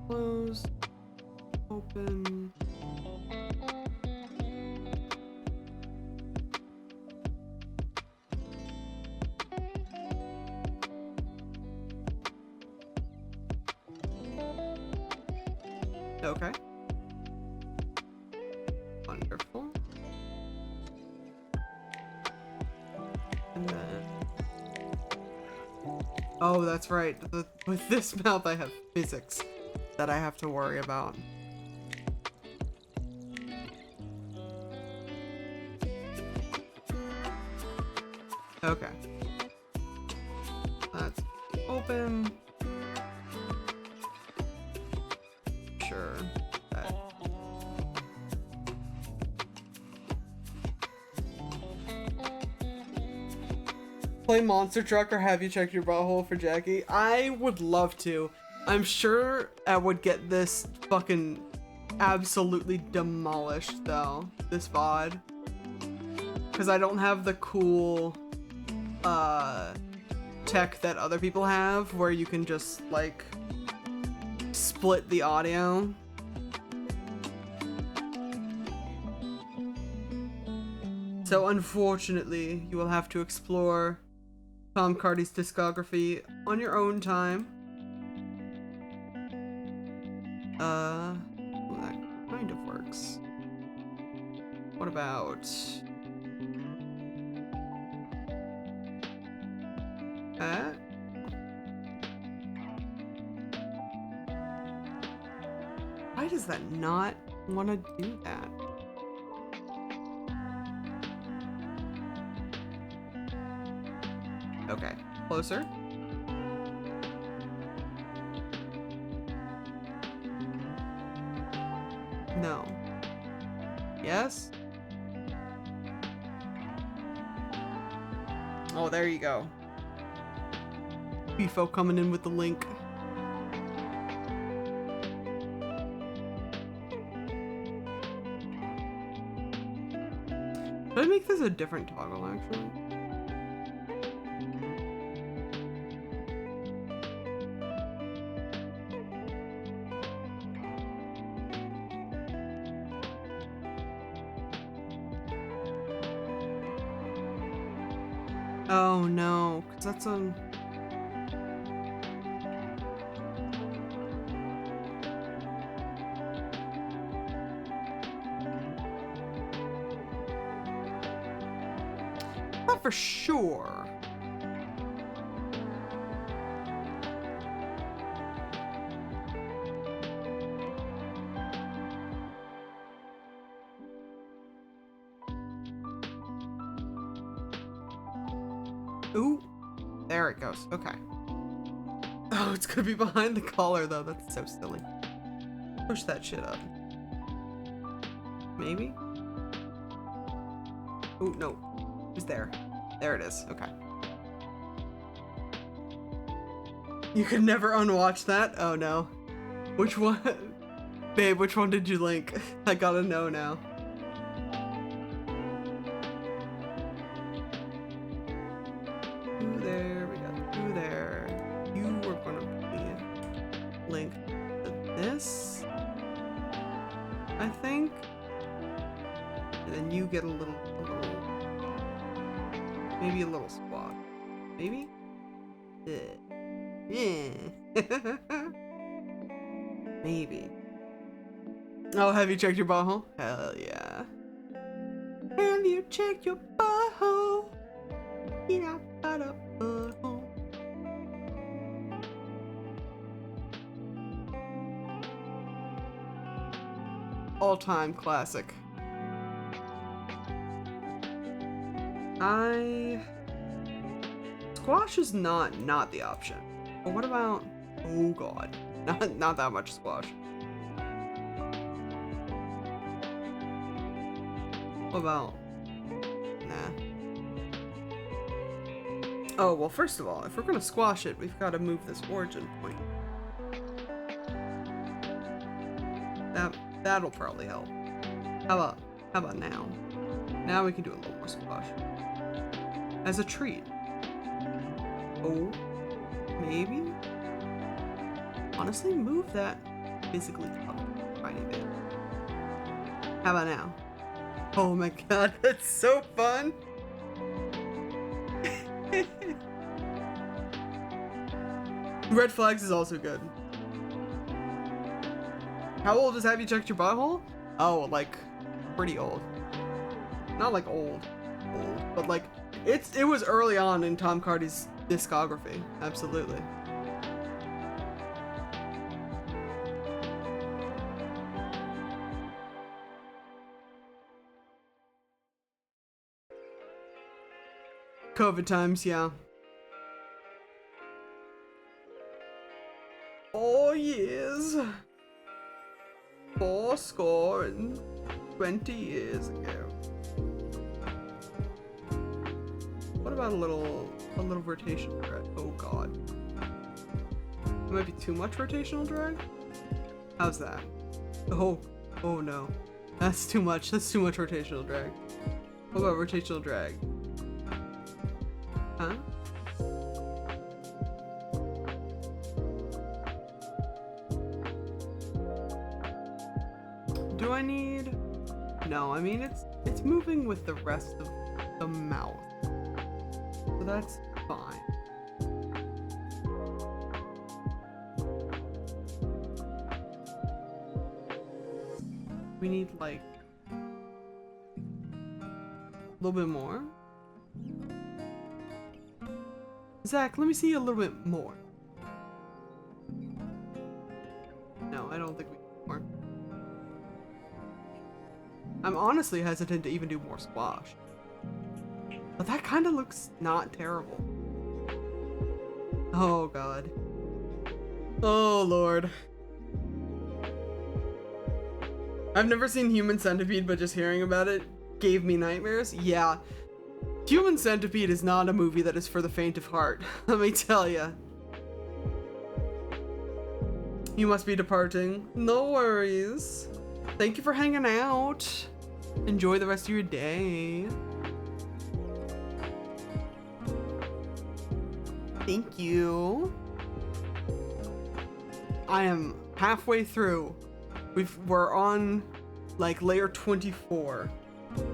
Speaker 1: Close. Open. Okay. Careful. And then... Oh, that's right. With this mouth, I have physics that I have to worry about. Okay. Let's open. Sure. That. Play Monster Truck or have you checked your butthole for Jackie? I would love to. I'm sure I would get this fucking absolutely demolished though, this VOD. Because I don't have the cool tech that other people have where you can just like split the audio. So unfortunately, you will have to explore Tom Cardy's discography on your own time. Well, that kind of works. What about that? Why does that not want to do that? Okay, closer. No. Yes? Oh, there you go. Beefo coming in with the link. Should I make this a different toggle, actually? Oh no, because that's a... Not for sure. Ooh, there it goes. Okay. Oh, it's gonna be behind the collar though. That's so silly. Push that shit up. Maybe? Oh, no. It's there. There it is. Okay. You could never unwatch that? Oh no. Which one? Babe, which one did you link? I gotta know now. There we go. Through there. You were gonna be linked to this, I think. And then you get a little maybe a little squat. Maybe? Yeah. Maybe. Oh, have you checked your butthole? Hell yeah. Have you checked your butthole? Yeah, got a butthole. All-time classic. Squash is not the option. But what about... Oh god. Not that much squash. What about... Nah. Oh, well, first of all, if we're gonna squash it, we've got to move this origin point. That'll probably help. How about now? Now we can do a little more squash. As a treat. Oh, maybe? Honestly, move that physically up a tiny bit. How about now? Oh my god, that's so fun! Red flags is also good. How old is Have You Checked Your Butthole? Oh, like pretty old. Not like old, but like it was early on in Tom Hardy's discography. Absolutely. COVID times, yeah. Oh years. 20 years ago. What about a little rotational drag? Oh god. It might be too much rotational drag? How's that? Oh no. That's too much. That's too much rotational drag. What about rotational drag? Huh? Do I need... No, I mean it's moving with the rest of the mouth. So that's fine. We need like a little bit more. Zach, let me see a little bit more. No, I don't think we need more. I'm honestly hesitant to even do more squash. But that kind of looks not terrible. Oh god. Oh lord. I've never seen Human Centipede, but just hearing about it gave me nightmares. Yeah. Human Centipede is not a movie that is for the faint of heart, let me tell ya. You must be departing. No worries. Thank you for hanging out. Enjoy the rest of your day. Thank you. I am halfway through. We're on like layer 24. So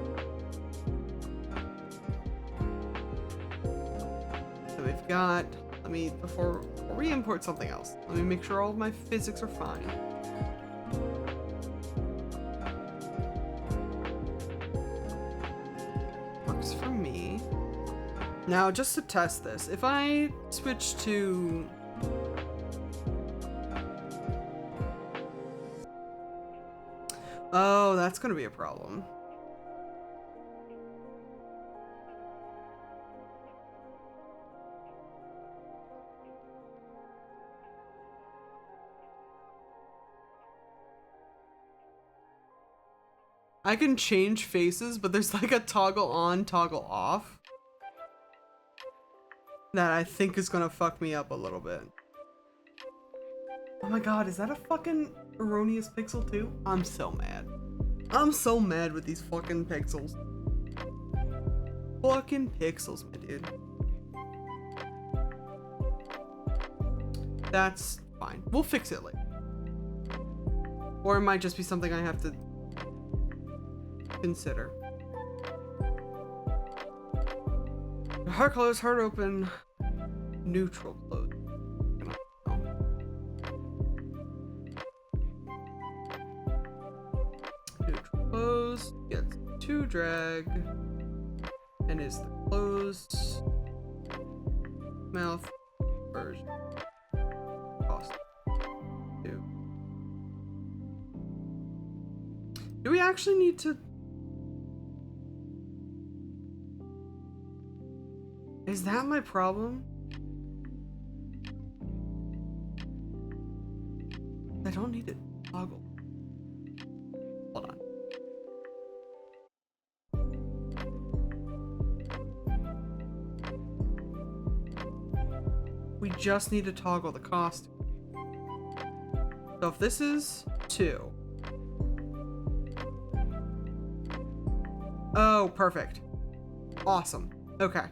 Speaker 1: we've got, let me, before we import something else, let me make sure all of my physics are fine. Works for me. Now, just to test this, if I switch to... Oh, that's gonna be a problem. I can change faces, but there's like a toggle on, toggle off that I think is gonna fuck me up a little bit. Oh my god, is that a fucking erroneous pixel too? I'm so mad. I'm so mad with these fucking pixels. Fucking pixels, my dude. That's fine. We'll fix it later. Or it might just be something I have to consider. Heart closed, heart open, neutral closed. Neutral closed gets 2 drag and is the closed mouth version. Cost 2. Do we actually need to? Is that my problem? I don't need to toggle. Hold on. We just need to toggle the costume. So if this is 2. Oh, perfect. Awesome. Okay.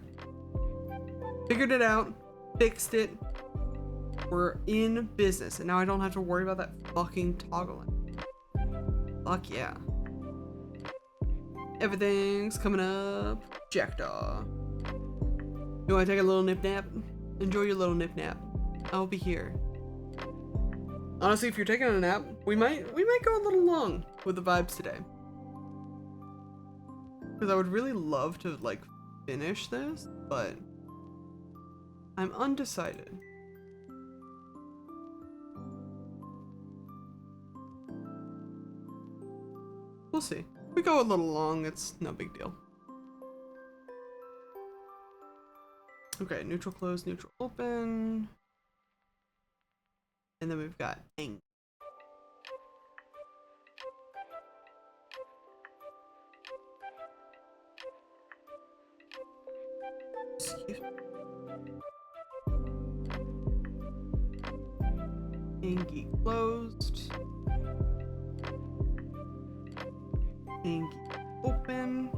Speaker 1: Figured it out. Fixed it. We're in business. And now I don't have to worry about that fucking toggling. Fuck yeah. Everything's coming up. Jackdaw. You wanna take a little nip nap? Enjoy your little nip nap. I'll be here. Honestly, if you're taking a nap, we might go a little long with the vibes today. Because I would really love to, like, finish this, but I'm undecided. We'll see. If we go a little long, it's no big deal. Okay, neutral close, neutral open. And then we've got ang. Excuse me. Angie closed. Angie open.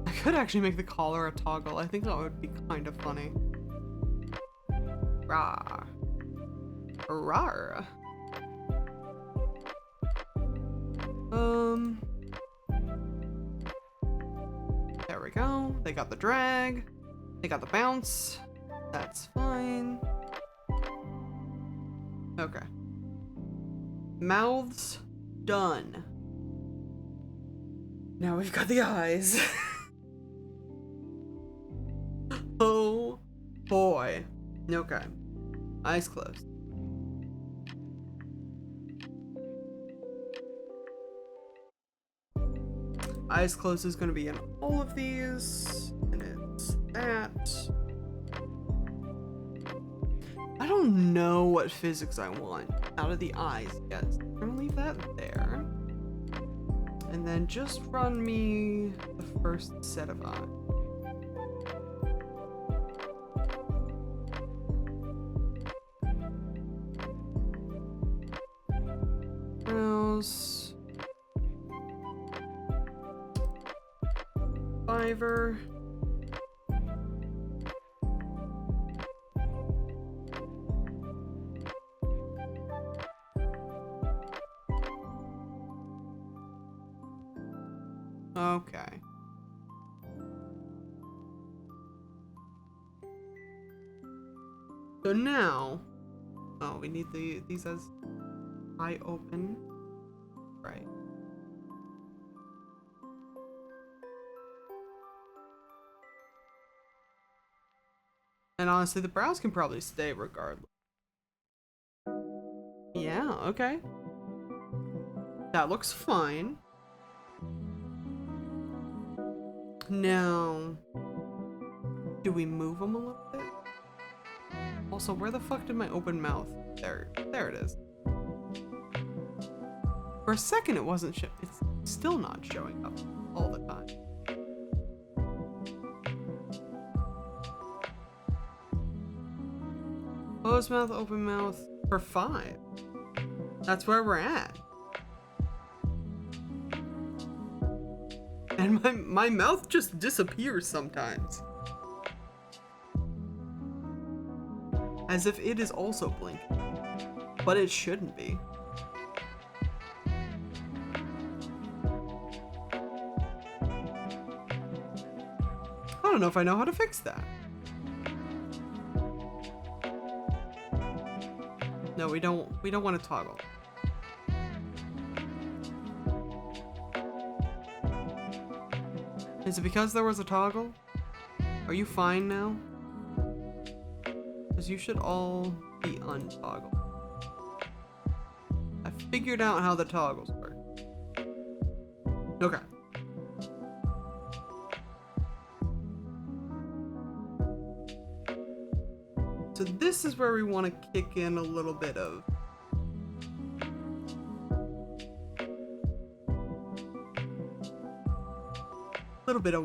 Speaker 1: I could actually make the collar a toggle. I think that would be kind of funny. Rah. Rar. There we go. They got the drag. They got the bounce. That's fine. Okay. Mouths done. Now we've got the eyes. Oh boy. Okay. Eyes closed. Eyes closed is going to be in all of these, and it's that. I don't know what physics I want out of the eyes yet. So I'm going to leave that there. And then just run me the first set of eyes. Browse. Fiverr. Okay. So now, oh, we need these as eye open, right? And honestly, the brows can probably stay regardless. Yeah, okay. That looks fine. Now, do we move them a little bit? Also, where the fuck did my open mouth? There it is. For a second, it wasn't it's still not showing up all the time. Closed mouth, open mouth for 5. That's where we're at. And my mouth just disappears sometimes. As if it is also blinking. But it shouldn't be. I don't know if I know how to fix that. No, we don't want to toggle. Is it because there was a toggle? Are you fine now? Because you should all be untoggled. I figured out how the toggles work. Okay. So this is where we want to kick in a little bit of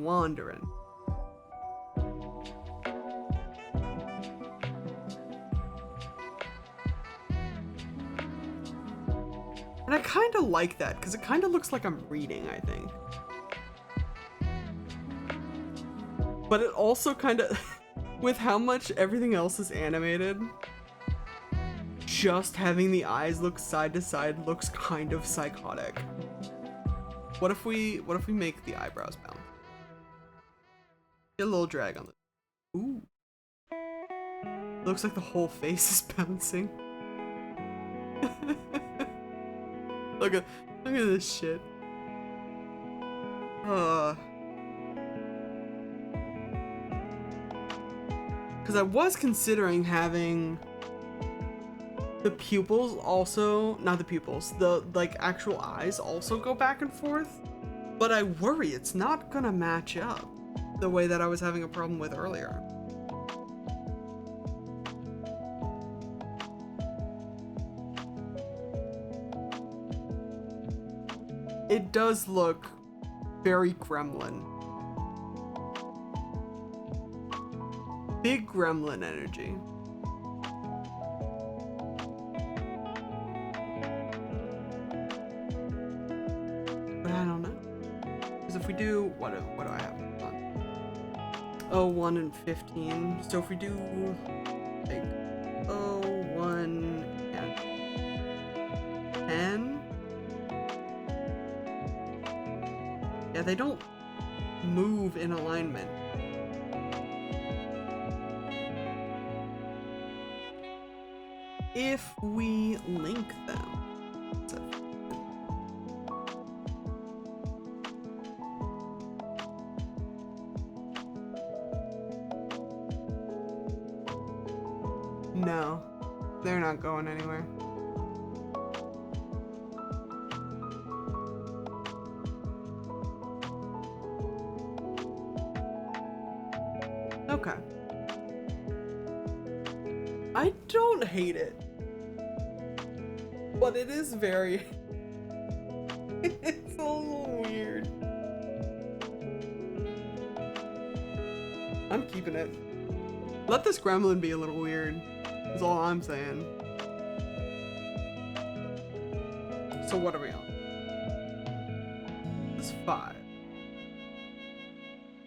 Speaker 1: wandering. And I kind of like that because it kind of looks like I'm reading, I think. But it also kind of, with how much everything else is animated, just having the eyes look side to side looks kind of psychotic. What if we make the eyebrows bounce? Get a little drag on this. Ooh. Looks like the whole face is bouncing. Look at this shit. Because I was considering having the pupils also, not the pupils, the like actual eyes also go back and forth, but I worry it's not gonna match up the way that I was having a problem with earlier. It does look very gremlin. Big gremlin energy. But I don't know. Because if we do, what do I have on? 1 and 15. So if we do like 1 and 10. Yeah, they don't move in alignment. If we link them. No, they're not going anywhere. Okay. I don't hate it. But it is very... it's a little weird. I'm keeping it. Let this gremlin be a little weird. That's all I'm saying. So what are we on? This is 5.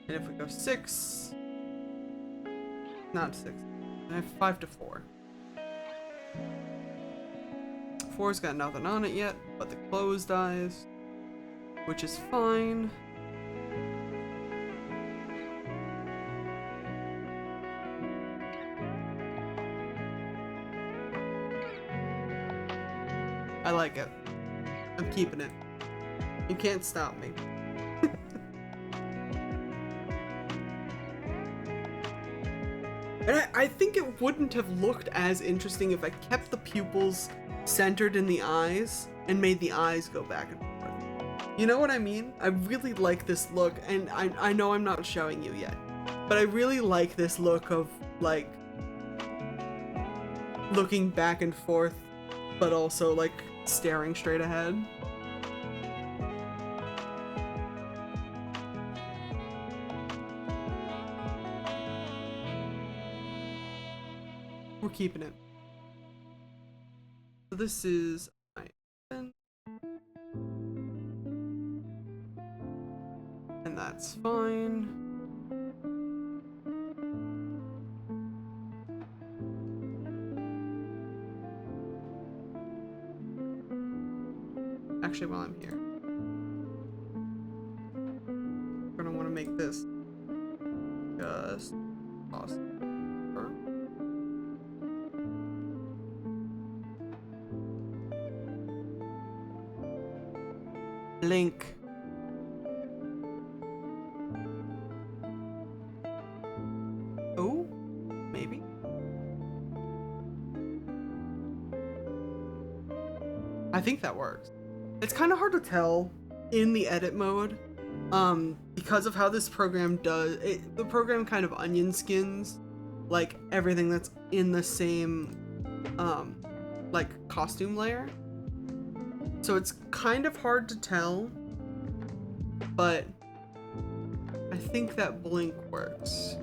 Speaker 1: And if we go 6... Not 6. I have 5 to 4. 4's got nothing on it yet, but the closed eyes, which is fine. I like it. I'm keeping it. You can't stop me. And I think it wouldn't have looked as interesting if I kept the pupils centered in the eyes and made the eyes go back and forth. You know what I mean? I really like this look, and I know I'm not showing you yet, but I really like this look of like looking back and forth, but also like staring straight ahead. We're keeping it. So this is and that's fine. Actually, while I'm here, we're gonna want to make this just awesome. Blink. Oh, maybe. I think that works. It's kind of hard to tell in the edit mode, because of how this program does it. The program kind of onion skins like everything that's in the same like costume layer. So it's kind of hard to tell, but I think that blink works.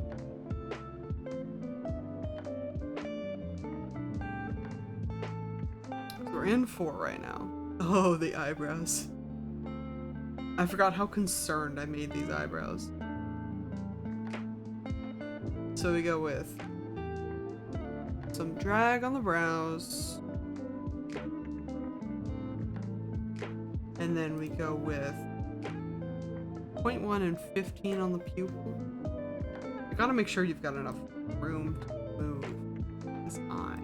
Speaker 1: So we're in 4 right now. Oh, the eyebrows. I forgot how concerned I made these eyebrows. So we go with some drag on the brows. And then we go with 0.1 and 15 on the pupil. You gotta make sure you've got enough room to move. his eye.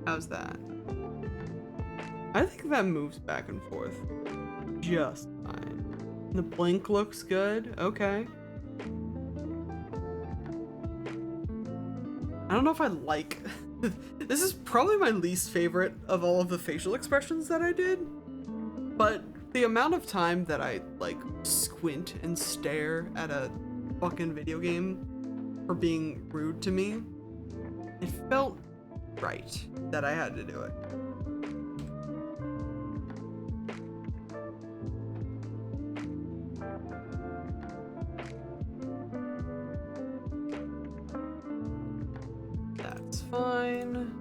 Speaker 1: How's that? I think that moves back and forth just fine. The blink looks good. Okay. I don't know if I like... This is probably my least favorite of all of the facial expressions that I did. But the amount of time that I, like, squint and stare at a fucking video game for being rude to me, it felt right that I had to do it. That's fine.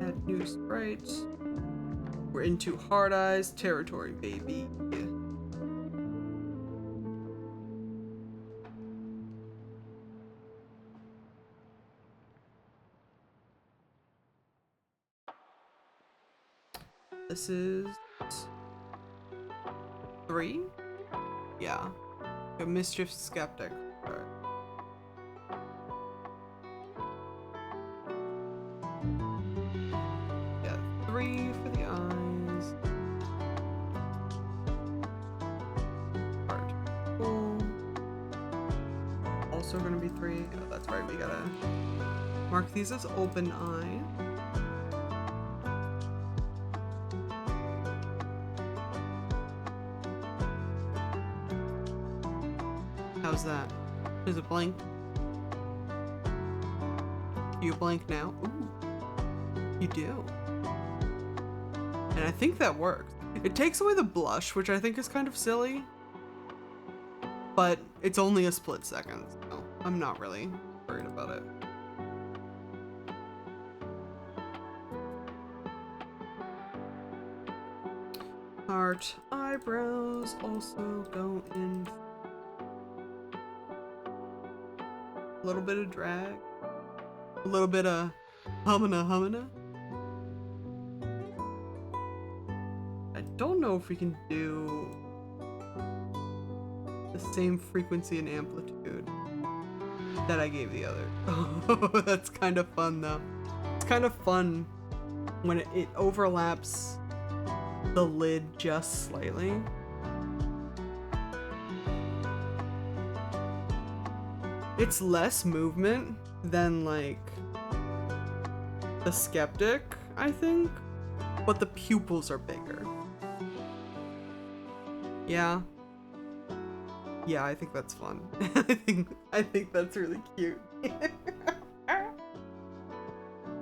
Speaker 1: Add new sprites. We're into hard eyes territory, baby. This is 3? Yeah. A mischief skeptic. Alright. Yeah, 3 for the eyes. Heart. Cool. Also gonna be 3. Oh, that's right, we gotta mark these as open eye. How's that? Does it blink? Do you blink now? Ooh, you do. And I think that works. It takes away the blush, which I think is kind of silly. But it's only a split second, so I'm not really worried about it. Heart eyebrows also go in. A little bit of drag, a little bit of humana. I don't know if we can do the same frequency and amplitude that I gave the other. Oh, that's kind of fun though. It's kind of fun when it overlaps the lid just slightly. It's less movement than, like, the skeptic, I think, but the pupils are bigger. Yeah. Yeah, I think that's fun. I think that's really cute.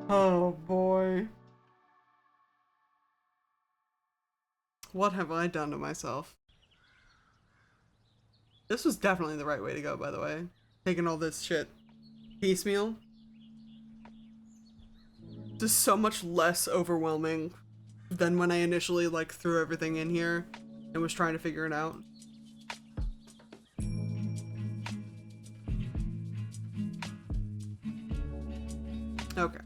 Speaker 1: Oh boy. What have I done to myself? This was definitely the right way to go, by the way. Taking all this shit piecemeal. Just so much less overwhelming than when I initially, like, threw everything in here and was trying to figure it out. Okay.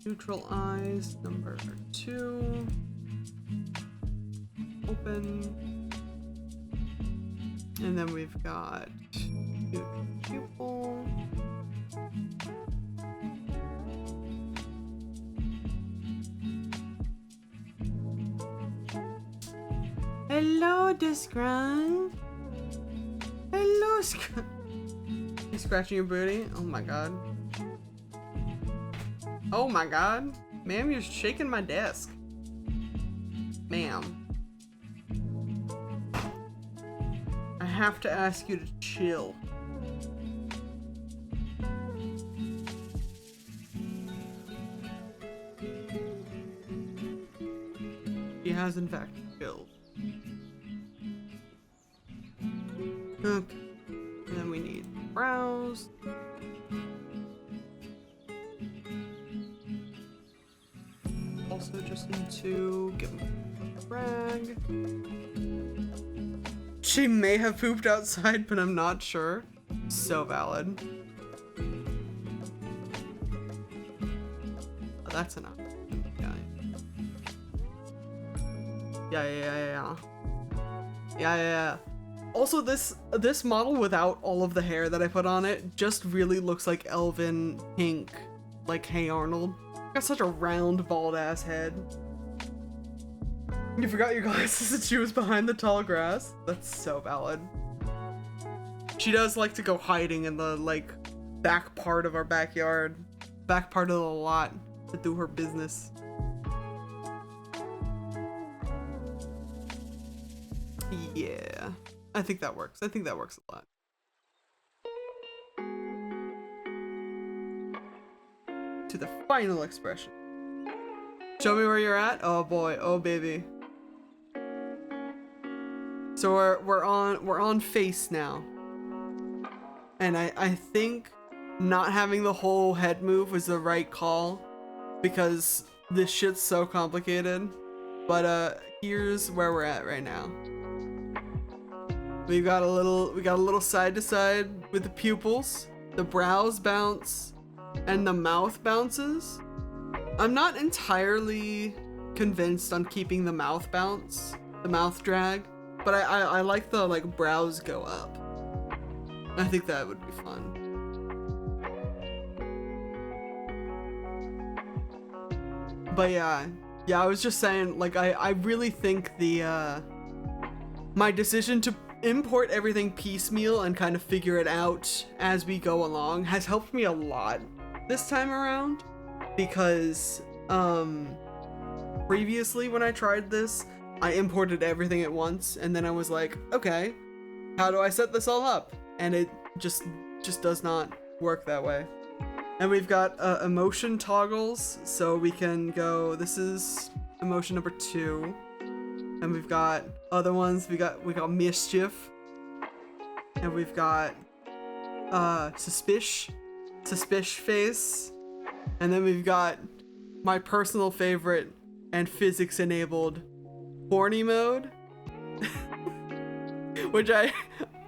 Speaker 1: Neutral eyes, number 2. Open. And then we've got pupil. Hello, Disgrun. Hello, You scratching your booty? Oh my god. Oh my god. Ma'am, you're shaking my desk. Ma'am. I have to ask you to chill. He has in fact chilled. Okay. And then we need brows. Also just need to give him a rag. She may have pooped outside, but I'm not sure. So valid. Oh, that's enough. Yeah. Yeah. Also, this model without all of the hair that I put on it just really looks like Elvin Pink, like Hey Arnold. Got such a round, bald ass head. You forgot your glasses and she was behind the tall grass? That's so valid. She does like to go hiding in the, like, back part of our backyard. Back part of the lot to do her business. Yeah. I think that works. I think that works a lot. To the final expression. Show me where you're at. Oh boy. Oh baby. So we're on face now. And I think not having the whole head move was the right call because this shit's so complicated. But here's where we're at right now. We got a little side to side with the pupils, the brows bounce, and the mouth bounces. I'm not entirely convinced on keeping the mouth bounce, the mouth drag, but I like the like brows go up. I think that would be fun. But yeah, I was just saying, like I really think the my decision to import everything piecemeal and kind of figure it out as we go along has helped me a lot this time around, because previously when I tried this, I imported everything at once and then I was like, okay, how do I set this all up? And it just does not work that way. And we've got emotion toggles, so we can go, this is emotion number 2. And we've got other ones. We got mischief. And we've got suspicious face. And then we've got my personal favorite and physics enabled horny mode. Which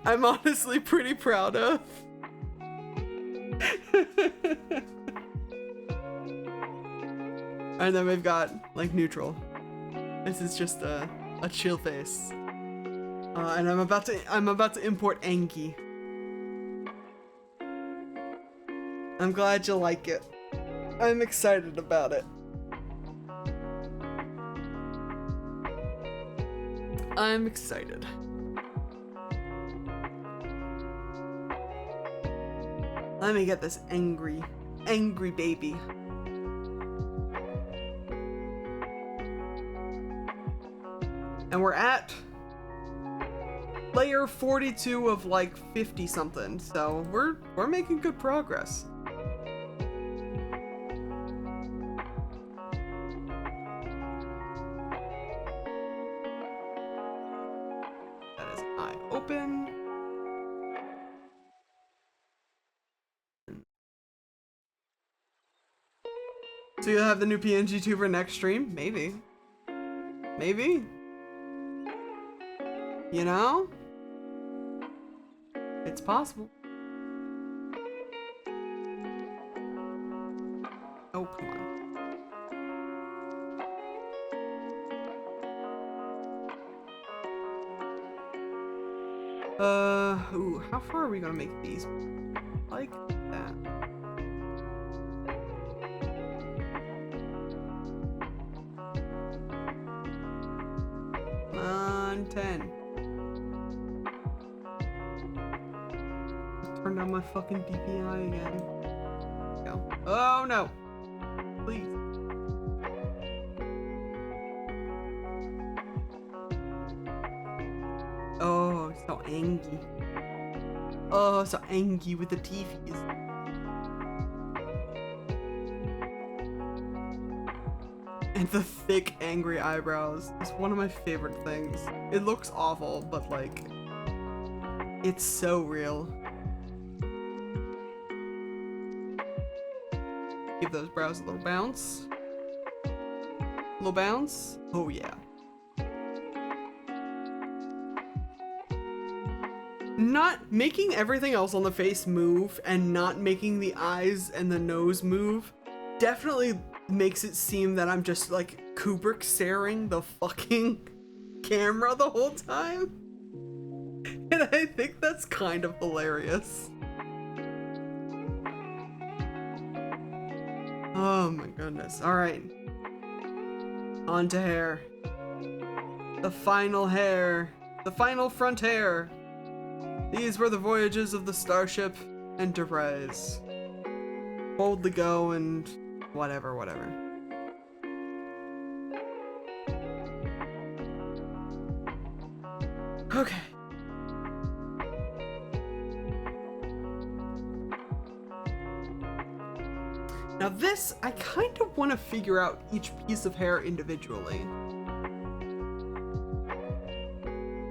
Speaker 1: I'm honestly pretty proud of. And then we've got like neutral. This is just a chill face. And I'm about to import Anki. I'm glad you like it. I'm excited about it. I'm excited. Let me get this angry baby. And we're at layer 42 of like 50 something, so we're making good progress. That is an eye open. So you'll have the new PNG tuber next stream? Maybe. Maybe? You know? It's possible. Oh, come on. Ooh, how far are we gonna make these? Like that. Come on, 10. Turn down my fucking DPI again. Go. Oh no! Please. Oh, so angry. Oh, so angry with the teethies. And the thick, angry eyebrows is one of my favorite things. It looks awful, but like, it's so real. Give those brows a little bounce. Little bounce. Oh yeah. Not making everything else on the face move and not making the eyes and the nose move definitely makes it seem that I'm just like Kubrick staring the fucking camera the whole time. And I think that's kind of hilarious. Oh my goodness. Alright. On to hair. The final hair. The final front hair. These were the voyages of the Starship Enterprise. Boldly go and whatever. Okay. Now this, I kind of want to figure out each piece of hair individually.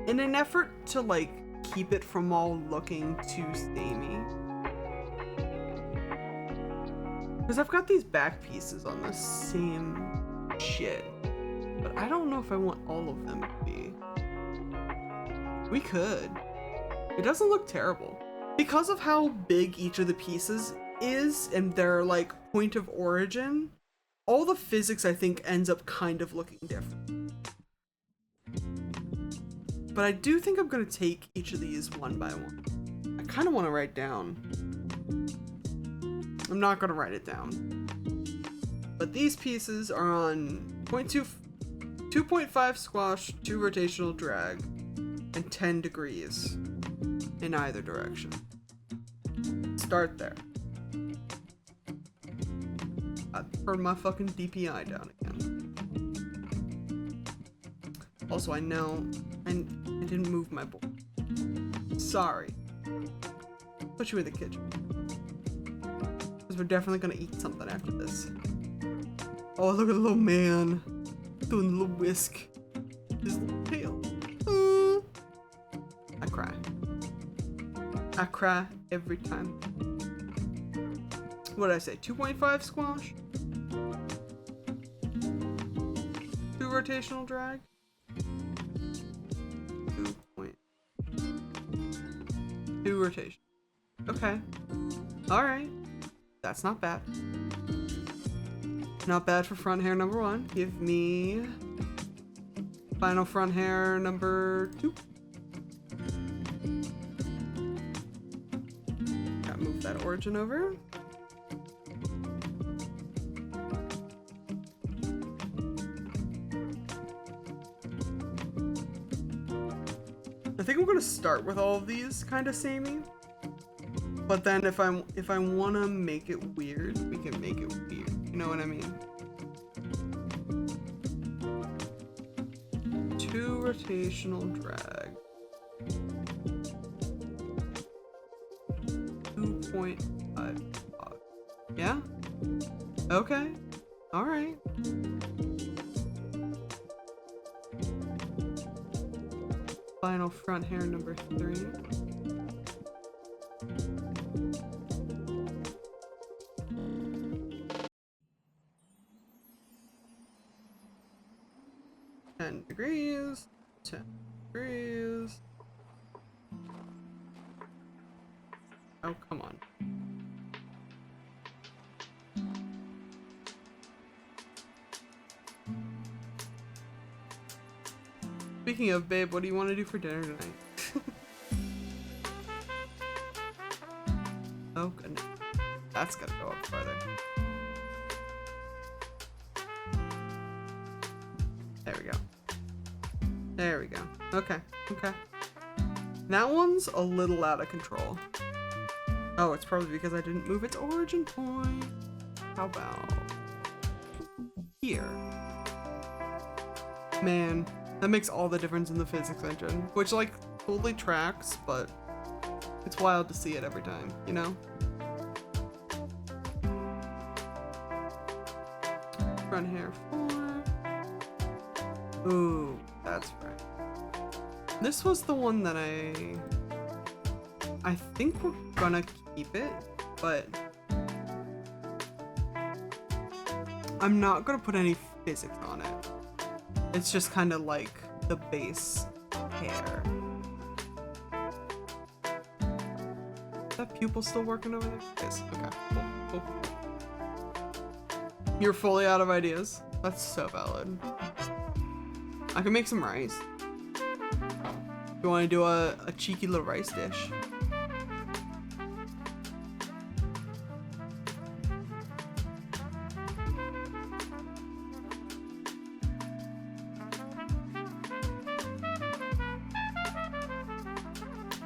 Speaker 1: In an effort to like keep it from all looking too samey. Because I've got these back pieces on the same shit. But I don't know if I want all of them to be. We could. It doesn't look terrible. Because of how big each of the pieces is and their like point of origin, all the physics I think ends up kind of looking different. But I do think I'm gonna take each of these one by one. I kind of want to write down. I'm not gonna write it down. But these pieces are on 2.5 squash, 2 rotational drag, and 10 degrees in either direction. Start there. I turned my fucking DPI down again. Also, I know I didn't move my board. Sorry. Put you in the kitchen. Because we're definitely gonna eat something after this. Oh, look at the little man doing the little whisk. His little tail. I cry. I cry every time. What did I say? 2.5 squash? 2 rotational drag? 2 rotation. Okay. Alright. That's not bad. Not bad for front hair number 1. Give me final front hair number 2. Gotta move that origin over. I think I'm gonna start with all of these kind of samey, but then if I want to make it weird, we can make it weird. You know what I mean? 2 rotational drag. 2.5. Yeah? Okay. All right. Final front hair number 3. $10 degrees. 10 degrees. Oh, come on. Speaking of, babe, what do you want to do for dinner tonight? Oh, goodness. That's gotta go up farther. There we go. There we go. Okay, okay. That one's a little out of control. Oh, it's probably because I didn't move its origin point. How about here? Man. That makes all the difference in the physics engine, which like totally tracks, but it's wild to see it every time, you know? Front hair 4. Ooh, that's right. This was the one that I think we're gonna keep it, but I'm not gonna put any physics on it. It's just kind of like the base hair. Is that pupil still working over there? Yes. Okay. Cool. You're fully out of ideas? That's so valid. I can make some rice. You want to do a cheeky little rice dish?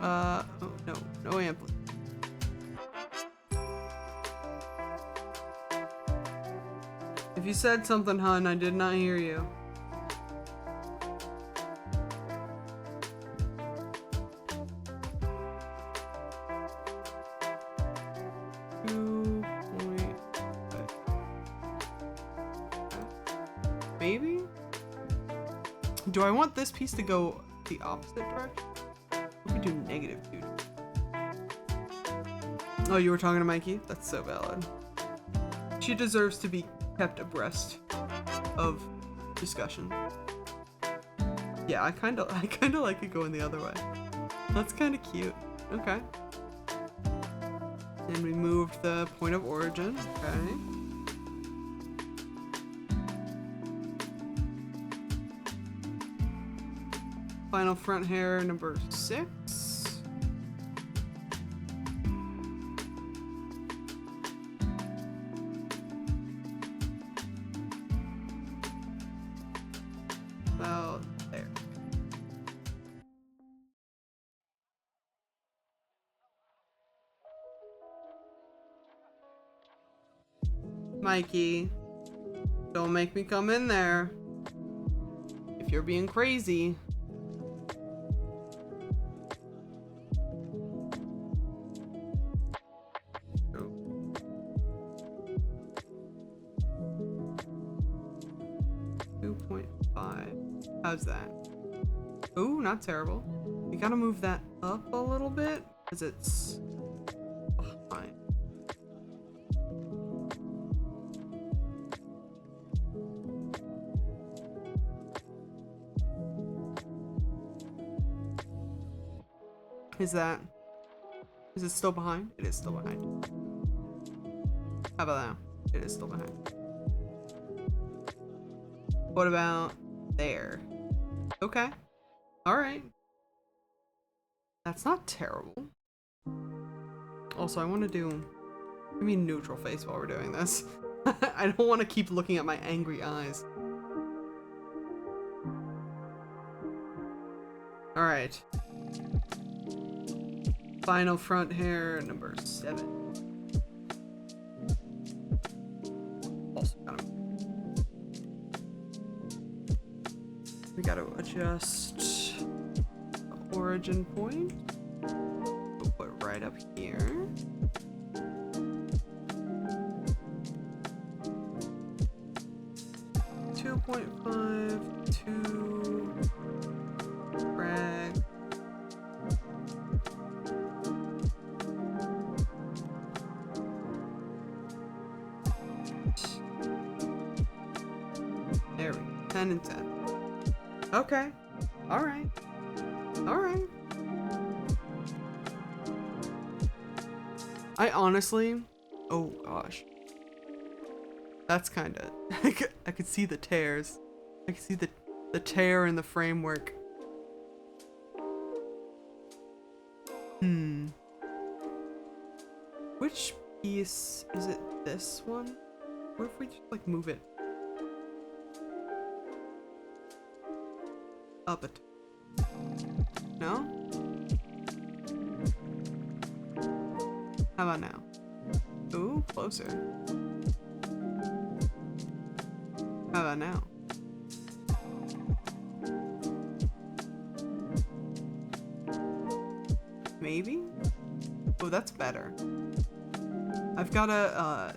Speaker 1: Oh, no ampli. If you said something, hun, I did not hear you. Maybe? Do I want this piece to go the opposite direction? We could do -2. Oh, you were talking to Mikey? That's so valid. She deserves to be kept abreast of discussion. Yeah, I kinda like it going the other way. That's kinda cute. Okay. And we moved the point of origin. Okay. Final front hair number 6. About there. Mikey, don't make me come in there. If you're being crazy. 2.5. How's that? Ooh, not terrible. We gotta move that up a little bit because it's behind. Is it still behind? It is still behind. How about now? It is still behind. What about there? Okay. Alright. That's not terrible. Also, I want to do... Give me neutral face while we're doing this. I don't want to keep looking at my angry eyes. Alright. Final front hair number 7. Also kind of... We gotta adjust the origin point. We'll put it right up here. .5, 2, drag. There we go, 10 and 10. Okay. Alright. Alright. I honestly... Oh gosh. That's kinda... I could see the tears. I could see the tear in the framework. Which piece... Is it this one? What if we just like move it up it? No? How about now? Ooh, closer. How about now? Maybe? Oh, that's better. I've got a,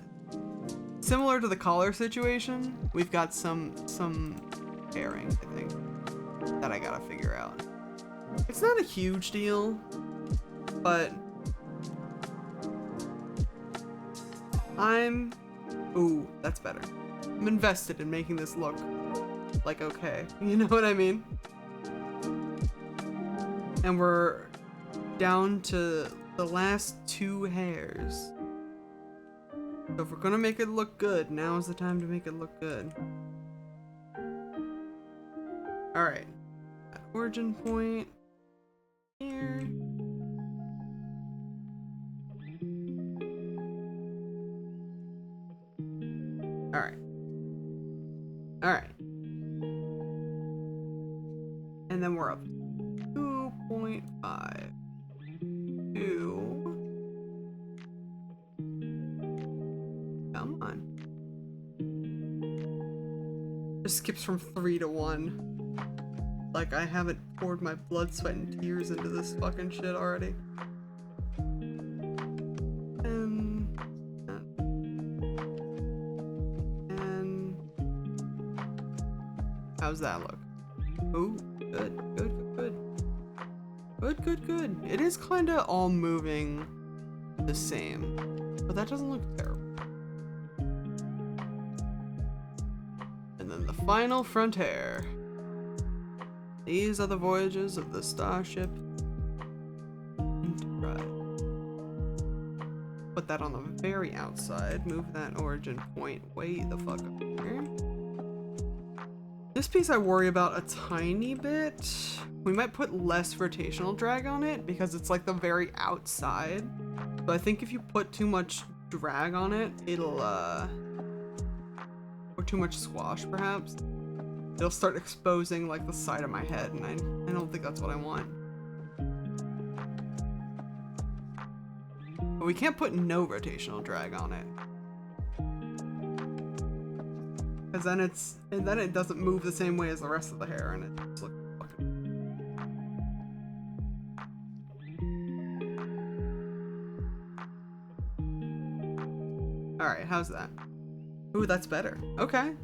Speaker 1: similar to the collar situation, we've got some pairing, I think, that I gotta figure out. It's not a huge deal, but ooh, that's better. I'm invested in making this look like okay. You know what I mean? And we're down to the last 2 hairs. So if we're gonna make it look good, now is the time to make it look good. Alright. At origin point. here. Alright. Alright. And then we're up 2.5. 2. Come on. Just skips from 3 to 1. Like I haven't poured my blood, sweat, and tears into this fucking shit already. And how's that look? Oh, good, good, good, good, good, good. It is kind of all moving the same, but that doesn't look terrible. And then the final frontier. These are the voyages of the Starship Enterprise. Put that on the very outside. Move that origin point way the fuck up here. This piece I worry about a tiny bit. We might put less rotational drag on it because it's like the very outside. So I think if you put too much drag on it, it'll or too much squash perhaps, it'll start exposing like the side of my head, and I don't think that's what I want. But we can't put no rotational drag on it. Cause then it doesn't move the same way as the rest of the hair, and it's like fucking. All right, how's that? Ooh, that's better. Okay.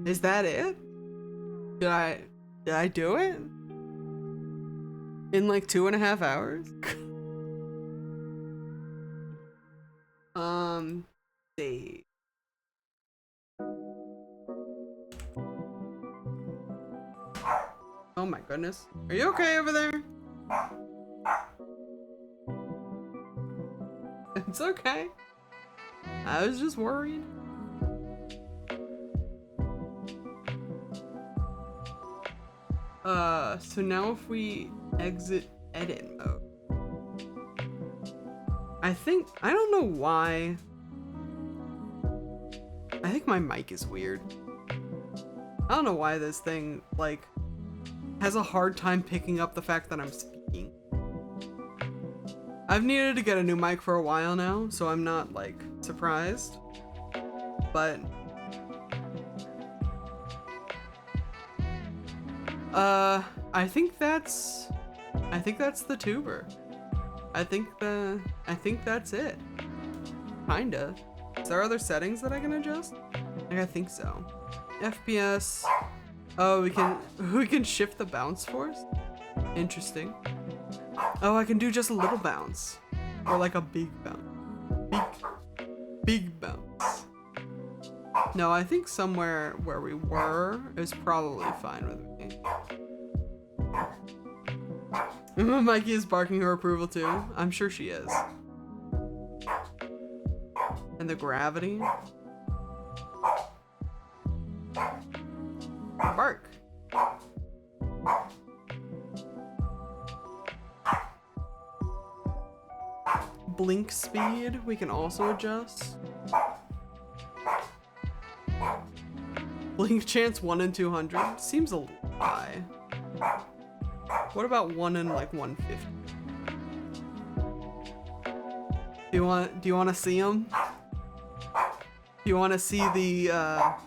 Speaker 1: Is that it? Did I do it? In like 2.5 hours? See. Oh my goodness. Are you okay over there? It's okay. I was just worried. So now if we exit edit mode, I don't know why. I think my mic is weird. I don't know why this thing, like, has a hard time picking up the fact that I'm speaking. I've needed to get a new mic for a while now, so I'm not, like, surprised. But I think that's the tuber. I think that's it. Kinda. Is there other settings that I can adjust? Like, I think so. FPS. Oh, we can shift the bounce force? Interesting. Oh, I can do just a little bounce. Or like a big bounce. Big bounce. No, I think somewhere where we were is probably fine with me. Mikey is barking her approval too. I'm sure she is. And the gravity. Bark. Blink speed, we can also adjust. Blink chance 1 in 200. Seems a little high. What about 1 in like 150? Do you want to see them? Do you want to see the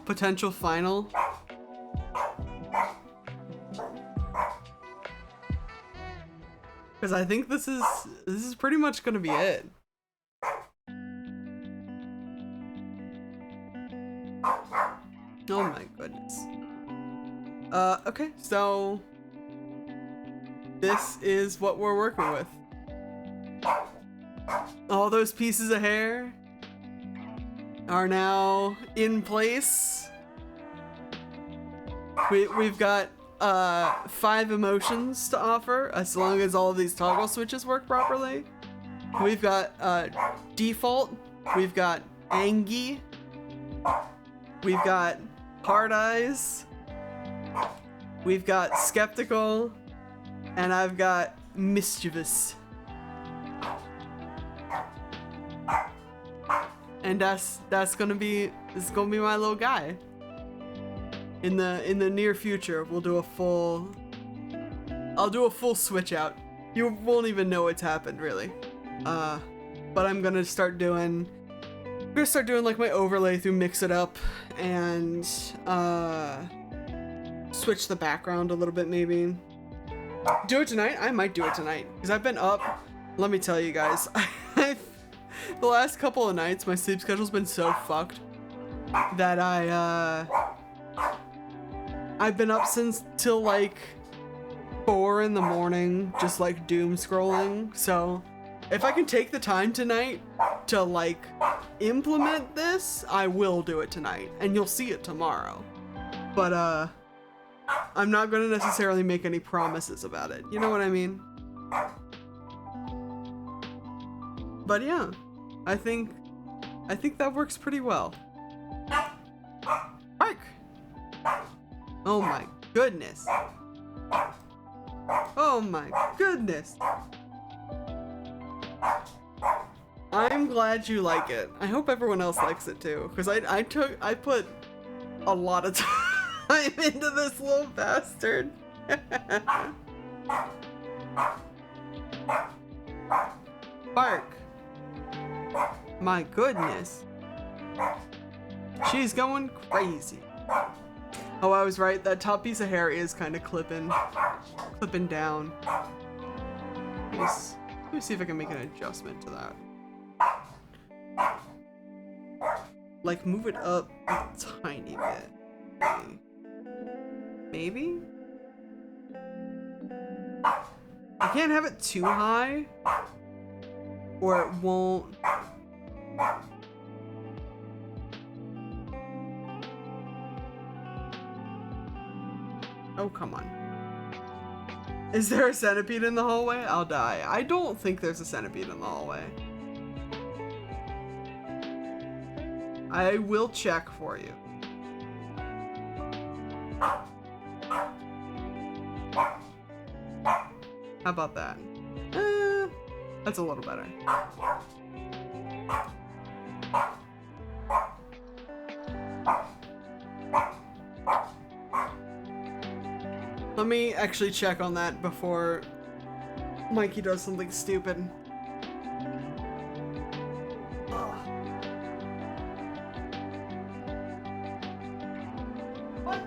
Speaker 1: potential final? Because I think this is pretty much gonna be it. Oh my goodness. Okay, so this is what we're working with. All those pieces of hair are now in place. We've got 5 emotions to offer, as long as all of these toggle switches work properly. We've got default, we've got angie, we've got hard eyes, We've got skeptical, and I've got mischievous. And this is gonna be my little guy. In the near future, I'll do a full switch out. You won't even know it's happened really. But I'm gonna start doing like my overlay through Mix It Up and switch the background a little bit maybe. Do it tonight? I might do it tonight because I've been up. Let me tell you guys, the last couple of nights my sleep schedule's been so fucked that I've been up since till like 4 in the morning just like doom scrolling. So if I can take the time tonight to like implement this, I will do it tonight and you'll see it tomorrow. But I'm not gonna necessarily make any promises about it. You know what I mean? But yeah, I think that works pretty well. Bark! Oh my goodness. Oh my goodness. I'm glad you like it. I hope everyone else likes it too, because I put a lot of time into this little bastard. Bark. My goodness. She's going crazy. Oh, I was right. That top piece of hair is kind of clipping down. Let me see if I can make an adjustment to that. Like move it up a tiny bit. Maybe? I can't have it too high or it won't. Oh, come on. Is there a centipede in the hallway? I'll die. I don't think there's a centipede in the hallway. I will check for you. How about that? That's a little better. Let me actually check on that before Mikey does something stupid. What?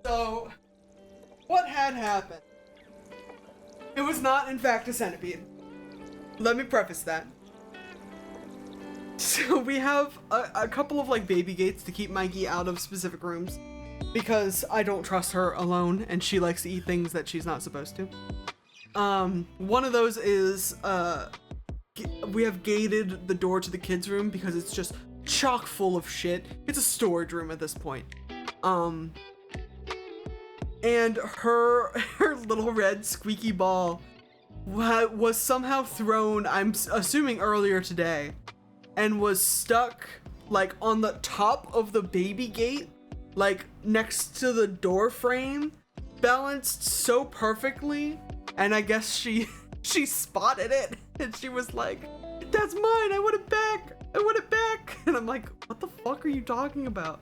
Speaker 1: So, what had happened? It was not, in fact, a centipede. Let me preface that. So we have a couple of like baby gates to keep Mikey out of specific rooms because I don't trust her alone and she likes to eat things that she's not supposed to. One of those is we have gated the door to the kids' room because it's just chock full of shit. It's a storage room at this point. And her little red squeaky ball was somehow thrown, I'm assuming earlier today, and was stuck like on the top of the baby gate, like next to the door frame, balanced so perfectly, and I guess she spotted it and she was like, "That's mine, I want it back, I want it back." And I'm like, what the fuck are you talking about?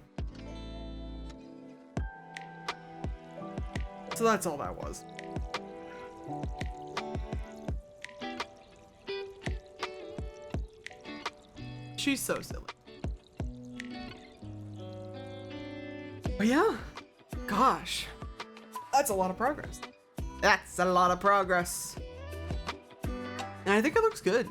Speaker 1: So that's all that was. She's so silly. But yeah, gosh, that's a lot of progress. That's a lot of progress. And I think it looks good.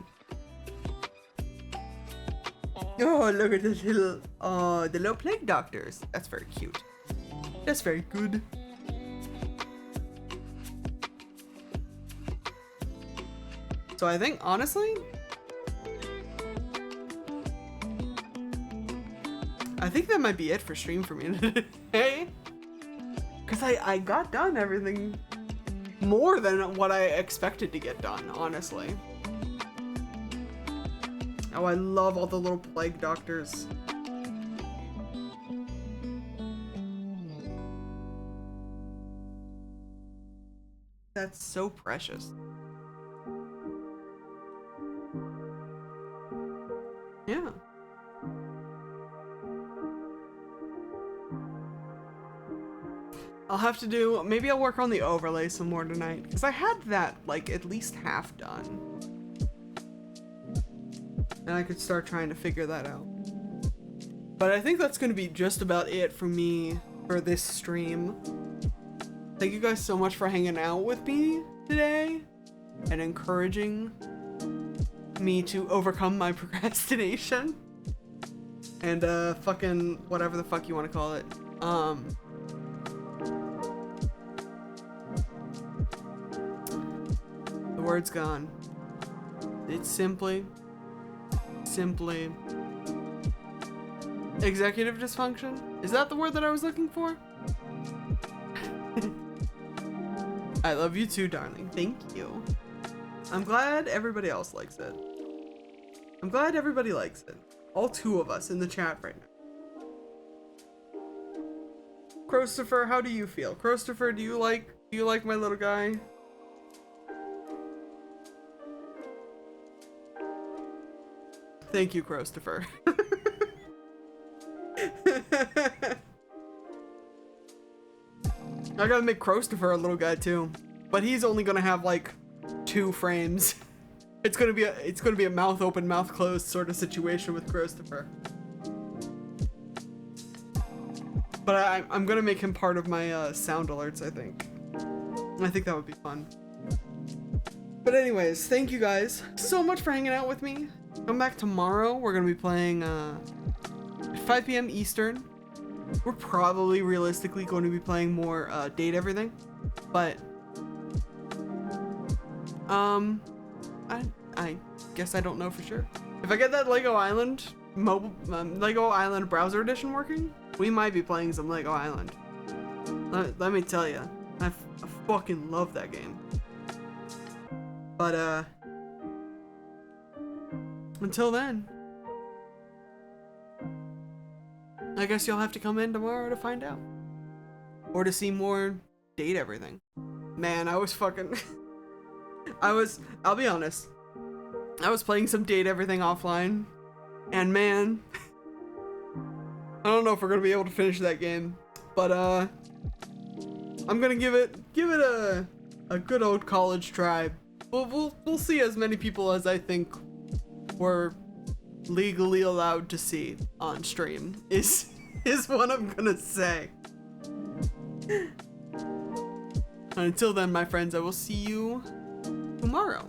Speaker 1: Oh, look at the little plague doctors. That's very cute. That's very good. So I think, honestly, I think that might be it for stream for me today. Because I got done everything more than what I expected to get done, honestly. Oh, I love all the little plague doctors. That's so precious. Yeah. I'll have to do, maybe I'll work on the overlay some more tonight, because I had that like at least half done. And I could start trying to figure that out. But I think that's going to be just about it for me for this stream. Thank you guys so much for hanging out with me today and encouraging me to overcome my procrastination and fucking whatever the fuck you want to call it. The word's gone. It's simply executive dysfunction. Is that the word that I was looking for? I love you too, darling. Thank you. I'm glad everybody else likes it. I'm glad everybody likes it. All two of us in the chat right now. Christopher, how do you feel? Christopher, do you like my little guy? Thank you, Christopher. I gotta make Christopher a little guy too, but he's only gonna have like 2 frames. It's gonna be a mouth open, mouth closed sort of situation with Christopher. But I'm gonna make him part of my sound alerts. I think that would be fun. But anyways, thank you guys so much for hanging out with me. Come back tomorrow. We're gonna be playing at 5 p.m. Eastern. We're probably realistically going to be playing more Date Everything, but I guess I don't know for sure. If I get that Lego Island Lego Island browser edition working, we might be playing some Lego Island. Let me tell you, I fucking love that game. But until then, I guess you'll have to come in tomorrow to find out. Or to see more Date Everything. Man, I was fucking... I'll be honest. I was playing some Date Everything offline. And man... I don't know if we're gonna be able to finish that game. But, I'm gonna give it a good old college try. We'll see as many people as I think we're legally allowed to see on stream is what I'm gonna say. Until then, my friends, I will see you tomorrow.